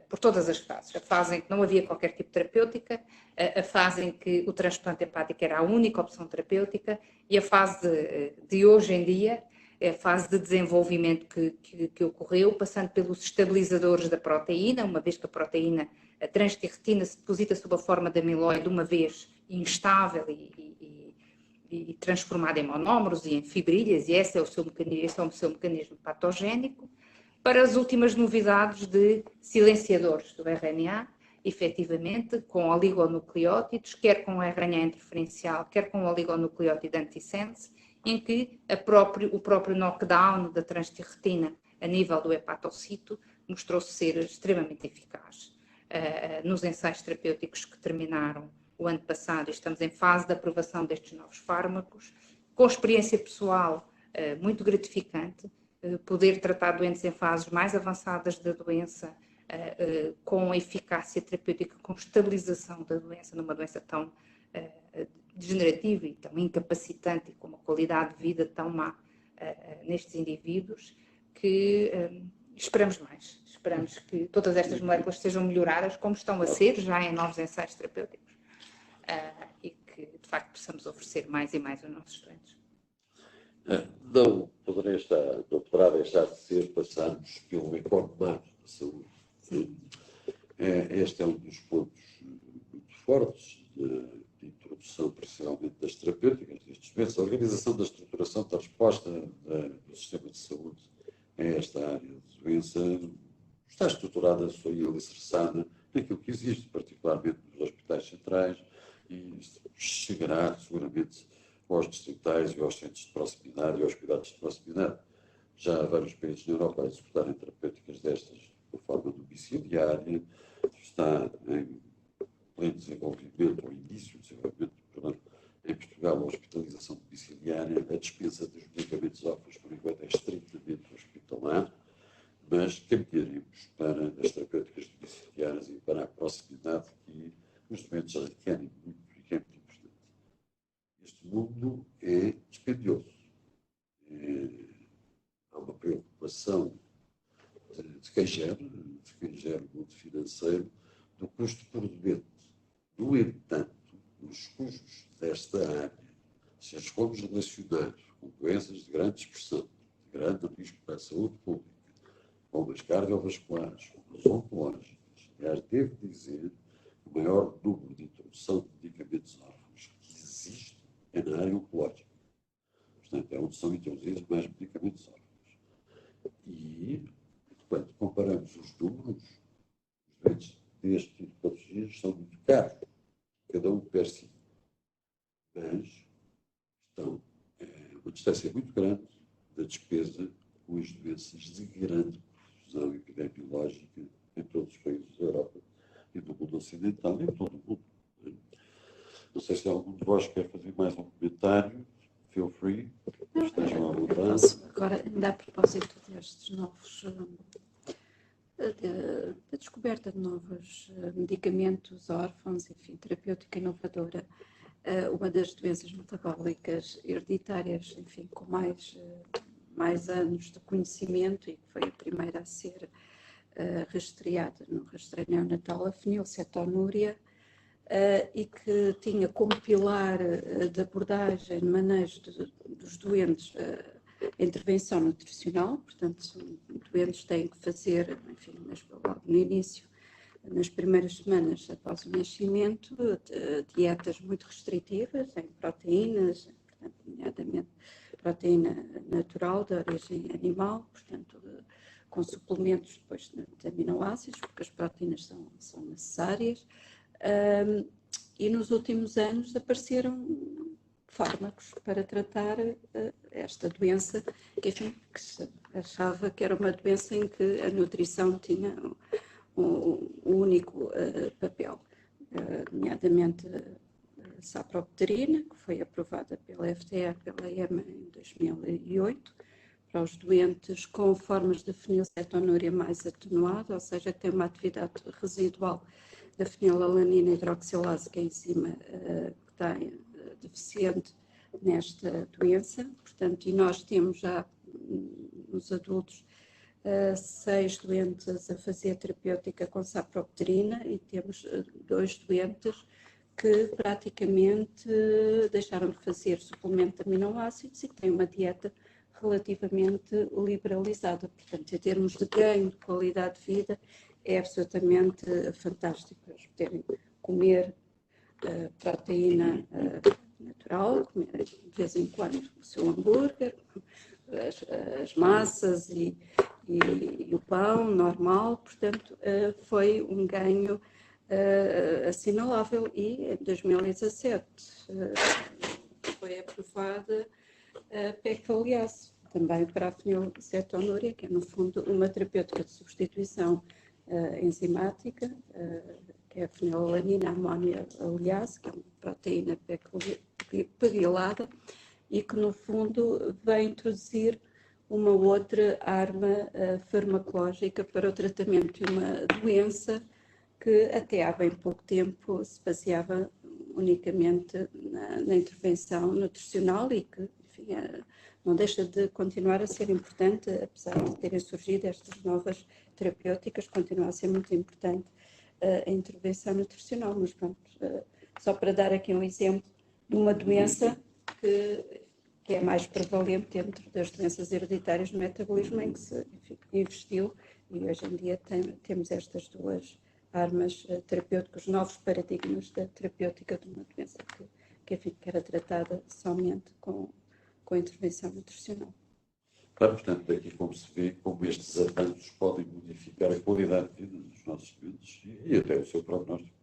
[SPEAKER 4] por todas as fases. A fase em que não havia qualquer tipo de terapêutica, a fase em que o transplante hepático era a única opção terapêutica, e a fase de hoje em dia, a fase de desenvolvimento que ocorreu, passando pelos estabilizadores da proteína, uma vez que a proteína, a transtirretina, se deposita sob a forma de amiloide, uma vez instável e transformada em monómeros e em fibrilhas, e esse é o seu mecanismo patogénico, para as últimas novidades de silenciadores do RNA, efetivamente, com oligonucleótidos, quer com RNA interferencial, quer com oligonucleótido antissense, em que o próprio knockdown da transtirretina a nível do hepatocito mostrou-se ser extremamente eficaz. Nos ensaios terapêuticos que terminaram o ano passado, estamos em fase de aprovação destes novos fármacos, com experiência pessoal muito gratificante, poder tratar doentes em fases mais avançadas da doença, com eficácia terapêutica, com estabilização da doença, numa doença tão degenerativa e tão incapacitante e com uma qualidade de vida tão má nestes indivíduos, que esperamos mais. Esperamos que todas estas moléculas sejam melhoradas, como estão a ser já em novos ensaios terapêuticos, e que, de facto, possamos oferecer mais e mais aos nossos doentes.
[SPEAKER 2] Não poderá deixar de ser passarmos pelo economar da saúde. Este é um dos pontos muito fortes de introdução, principalmente das terapêuticas destes meses. A organização da estruturação da resposta do sistema de saúde a esta área de doença está estruturada, foi alicerçada naquilo que existe, particularmente nos hospitais centrais, e chegará seguramente aos distritais e aos centros de proximidade e aos cuidados de proximidade. Já há vários países na Europa a executarem terapêuticas destas de forma domiciliária, está em pleno desenvolvimento, ou início de desenvolvimento, perdão, em Portugal, a hospitalização domiciliária, a dispensa dos medicamentos órfãos, por enquanto, é estritamente hospitalar, mas caminharemos para as terapêuticas domiciliárias e para a proximidade que os doentes requerem muito e que é muito importante. Este mundo é dispendioso. Há uma preocupação de quem gera o mundo financeiro do custo por doente. No entanto, os custos desta área, se as formos relacionar com doenças de grande expressão, de grande risco para a saúde pública, como as cardiovasculares, como as oncológicas, aliás, devo dizer, o maior número de introdução de medicamentos órfãos que existe é na área oncológica. Portanto, é onde são introduzidos mais medicamentos órfãos. E, quando comparamos os números, os doentes deste tipo de patologias são muito caros, cada um per si. Mas estão uma distância muito grande da despesa com as doenças de grande profusão epidemiológica em todos os países da Europa e do mundo ocidental e em todo o mundo. Não sei se algum de vós quer fazer mais um comentário feel free, estejam à vontade.
[SPEAKER 3] Posso, agora, ainda a propósito destes novos, da descoberta de novos medicamentos órfãos, enfim, terapêutica inovadora, uma das doenças metabólicas hereditárias, enfim, com mais anos de conhecimento e que foi a primeira a ser rastreada no rastreio neonatal, a fenilcetonúria, e que tinha como pilar de abordagem, de manejo dos doentes, a intervenção nutricional. Portanto, os doentes têm que fazer, enfim, logo no início, nas primeiras semanas após o nascimento, dietas muito restritivas em proteínas, portanto, nomeadamente proteína natural de origem animal, portanto, com suplementos depois de aminoácidos, porque as proteínas são necessárias. E nos últimos anos apareceram fármacos para tratar esta doença, que, enfim, que se achava que era uma doença em que a nutrição tinha um único papel, nomeadamente a sapropterína, que foi aprovada pela FDA, pela EMA em 2008, para os doentes com formas de fenilcetonúria mais atenuada, ou seja, que tem uma atividade residual da fenilalanina hidroxilase, que é a enzima que está deficiente nesta doença. Portanto, e nós temos já nos adultos 6 doentes a fazer terapêutica com sapropterína e temos 2 doentes que praticamente deixaram de fazer suplemento de aminoácidos e que têm uma dieta relativamente liberalizada. Portanto, em termos de ganho de qualidade de vida, é absolutamente fantástico eles poderem comer proteína natural, comer de vez em quando o seu hambúrguer, as massas e o pão normal. Portanto, foi um ganho assinalável. E em 2017 foi aprovada a PEC-Aliás, também para a fenilcetonúria, que é no fundo uma terapêutica de substituição enzimática, que é a fenilalanina amônia aliase, que é uma proteína pegilada e que no fundo vem introduzir uma outra arma farmacológica para o tratamento de uma doença que até há bem pouco tempo se baseava unicamente na intervenção nutricional e que, enfim, não deixa de continuar a ser importante, apesar de terem surgido estas novas terapêuticas, continua a ser muito importante a intervenção nutricional. Mas pronto, só para dar aqui um exemplo de uma doença que é mais prevalente dentro das doenças hereditárias do metabolismo, em que se, enfim, investiu, e hoje em dia temos estas duas armas terapêuticas, novos paradigmas da terapêutica de uma doença que era tratada somente com intervenção nutricional.
[SPEAKER 2] Claro, portanto, daqui como se vê como estes avanços podem modificar a qualidade de vida dos nossos doentes e até o seu prognóstico.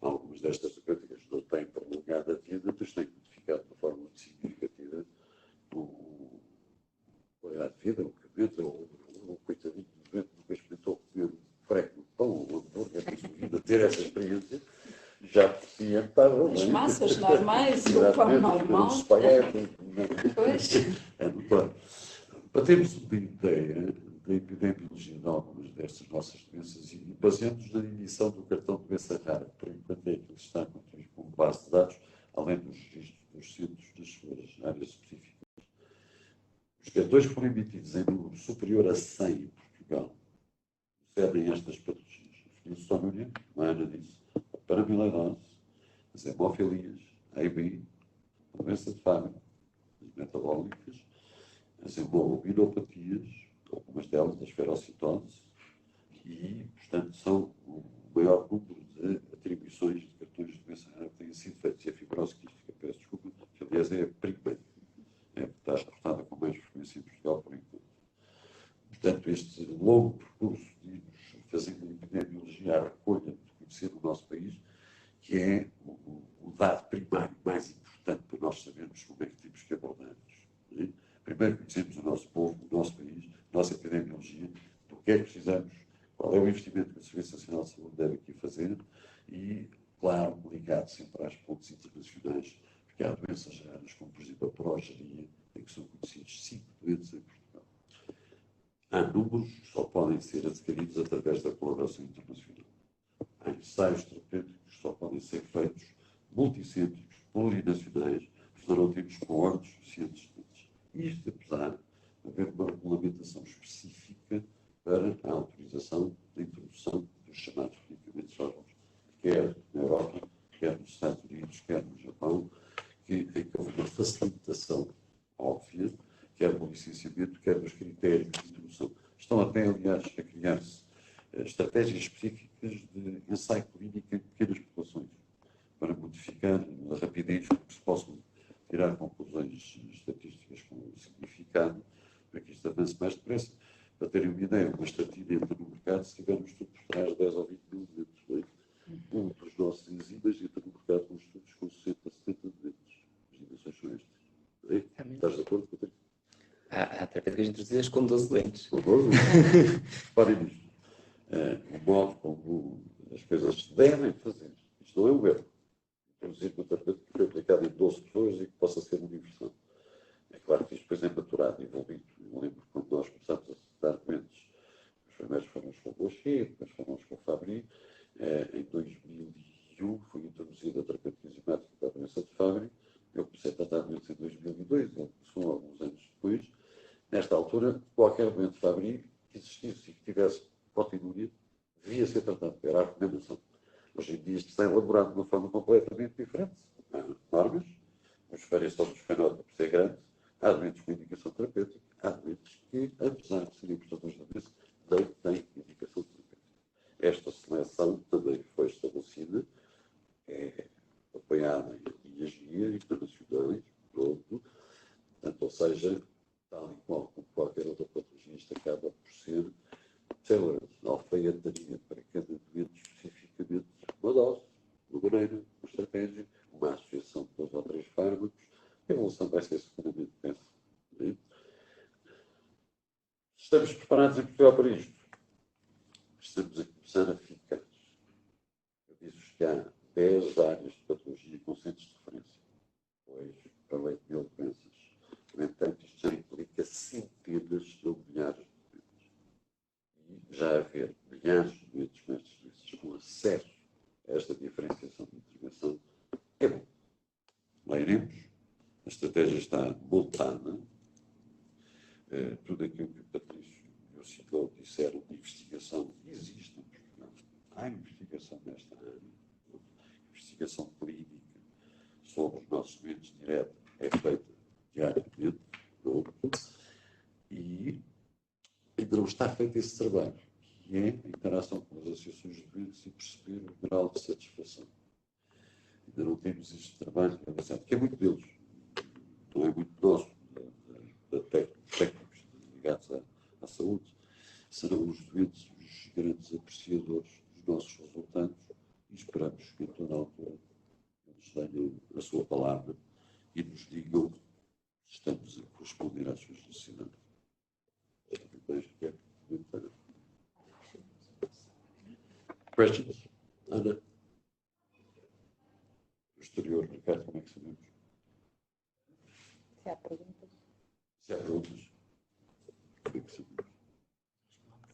[SPEAKER 2] Algumas destas terapêuticas não têm prolongado a vida, mas têm modificado de uma forma muito significativa a qualidade de vida, o que o coitadinho do doente nunca experimentou comer um freco de pão ou um hambúrguer na sua vida, ter essa experiência, já percebia estava
[SPEAKER 3] as massas normais e o pão normal.
[SPEAKER 2] Pois. Para termos uma ideia da epidemiologia de algumas destas nossas doenças e baseando-nos na emissão do cartão de doença rara, por enquanto é aquilo que está contido como base de dados, além dos registros dos centros das suas áreas específicas. Os cartões que foram emitidos em número superior a 100 em Portugal sucedem estas patologias: a fenilcetonúria, a Ana disse, a paramiloidose, as hemofilias, a EB, a doença de Fábio, as metabólicas, as hemoglobinopatias, algumas delas da esferocitose, e, portanto, são o maior número de atribuições de cartões de doença rara que têm sido feitos. E a fibrose quística, peço desculpa, que aliás é a primeira, está reportada com mais frequência em Portugal por enquanto. Portanto, este longo percurso de irmos fazendo a epidemiologia à recolha de conhecer no nosso país, que é o dado primário mais importante para nós sabermos como é que temos que abordar-nos. Primeiro conhecemos o nosso povo, o nosso país, a nossa epidemiologia, do que é que precisamos, qual é o investimento que a Serviço Nacional de Saúde deve aqui fazer e, claro, ligado sempre às pontes internacionais, porque há doenças raras, como por exemplo a progeria, em que são conhecidos 5 doentes em Portugal. Há números que só podem ser adquiridos através da colaboração internacional. Há ensaios terapêuticos que só podem ser feitos multicêntricos, plurinacionais, se não temos coortes suficientes de doentes. Isto apesar de haver uma regulamentação específica para a autorização da introdução dos chamados medicamentos órgãos, quer na Europa, quer nos Estados Unidos, quer no Japão, que houve uma facilitação óbvia, quer no licenciamento, quer nos critérios de introdução. Estão até, aliás, a criar-se estratégias específicas de ensaio clínico em pequenas populações, para modificar a rapidez com que se possam tirar conclusões estatísticas com significado, para que isto avance mais depressa. Para terem uma ideia, uma estatina entra no mercado se tivermos tudo por trás de 10 ou 20 mil doentes. Um dos nossos enzimas entra no mercado com estudos com 60, 70 doentes. As dimensões são estas. Estás de acordo com isso?
[SPEAKER 7] Há terapêuticas introduzidas com 12 doentes.
[SPEAKER 2] Reparem nisto. O modo como as coisas se devem fazer. Isto não é um verbo. Introduzir uma terapêutica que foi aplicada em 12 pessoas e que possa ser universal. É claro que isto depois é maturado, envolvido. Eu lembro quando nós começámos a dar doentes, os primeiros fomos com o Gaucher, depois fomos com o Fabry. Em 2001 foi introduzida a terapêutica enzimática para a doença de Fabry. Eu comecei a tratar doentes em 2002, ele começou alguns anos depois. Nesta altura, qualquer doente de Fabry que existisse e que tivesse proteinúria devia ser tratado, era a recomendação. Hoje em dia isto está elaborado de uma forma completamente diferente. Há normas, as variações dos fenótipos é grande, há doentes com indicação terapêutica, há doentes que, apesar de serem portadores da doença, não têm indicação terapêutica. Esta seleção também foi estabelecida, apoiada em guias internacionais, pronto. Portanto, ou seja, tal e qual como qualquer outra patologia, isto acaba por ser tailored, alfaiataria para cada doente especificamente, uma dose, uma maneira, uma estratégia, uma associação de 2 ou 3 fármacos. A evolução vai ser seguramente essa. Estamos preparados em Portugal para isto. Estamos a começar a ficar. Eu disse que há 10 áreas de patologia com centros de referência. Pois, para 8 mil doenças. No entanto, isto já implica centenas ou milhares de doentes. E já haver milhares de doentes com estas doenças com acesso a esta diferenciação de intervenção é bom. Lá iremos. A estratégia está montada. Tudo aquilo que o Patrício e o Ciclo disseram de investigação existe em Portugal. Há investigação nesta área. Investigação clínica sobre os nossos doentes direta é feita diariamente. E ainda não está feito esse trabalho, que é a interação com as associações de doentes e perceber o grau de satisfação. Ainda não temos este trabalho realizado, que é muito deles. Não é muito nosso, da técnicos ligados à saúde. Serão os doentes os grandes apreciadores dos nossos resultados e esperamos que, em toda a altura, eles tenham a sua palavra e nos digam se estamos a corresponder às suas necessidades. Questions? Ana? O exterior, Ricardo, como é que sabemos?
[SPEAKER 4] Se há perguntas.
[SPEAKER 2] Se há perguntas, como é que sabemos?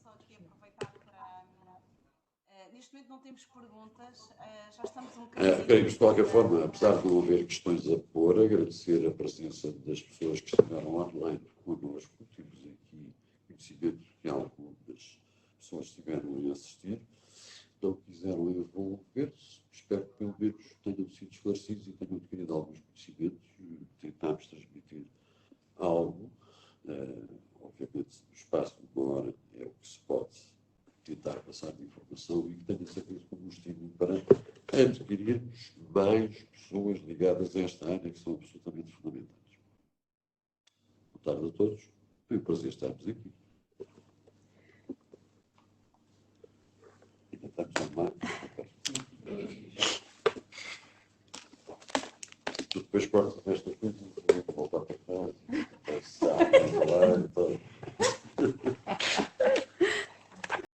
[SPEAKER 1] Só aqui aproveitar para. Neste momento não temos perguntas, já estamos um bocadinho.
[SPEAKER 2] Queremos, de qualquer forma, apesar de não haver questões a pôr, agradecer a presença das pessoas que estiveram online connosco. Temos aqui conhecimento que algumas pessoas estiveram a assistir. Não quiseram envolver-se. Espero que, pelo menos, tenham sido esclarecidos e tenham adquirido alguns conhecimentos. Tentámos transmitir algo. Obviamente, o espaço de uma hora é o que se pode tentar passar de informação e que tenha servido como estímulo para adquirirmos mais pessoas ligadas a esta área que são absolutamente fundamentais. Boa tarde a todos. Foi um prazer estarmos aqui. Ainda estamos online. Tu depois cortas esta coisa e vou voltar para casa. Passar, falar e tal.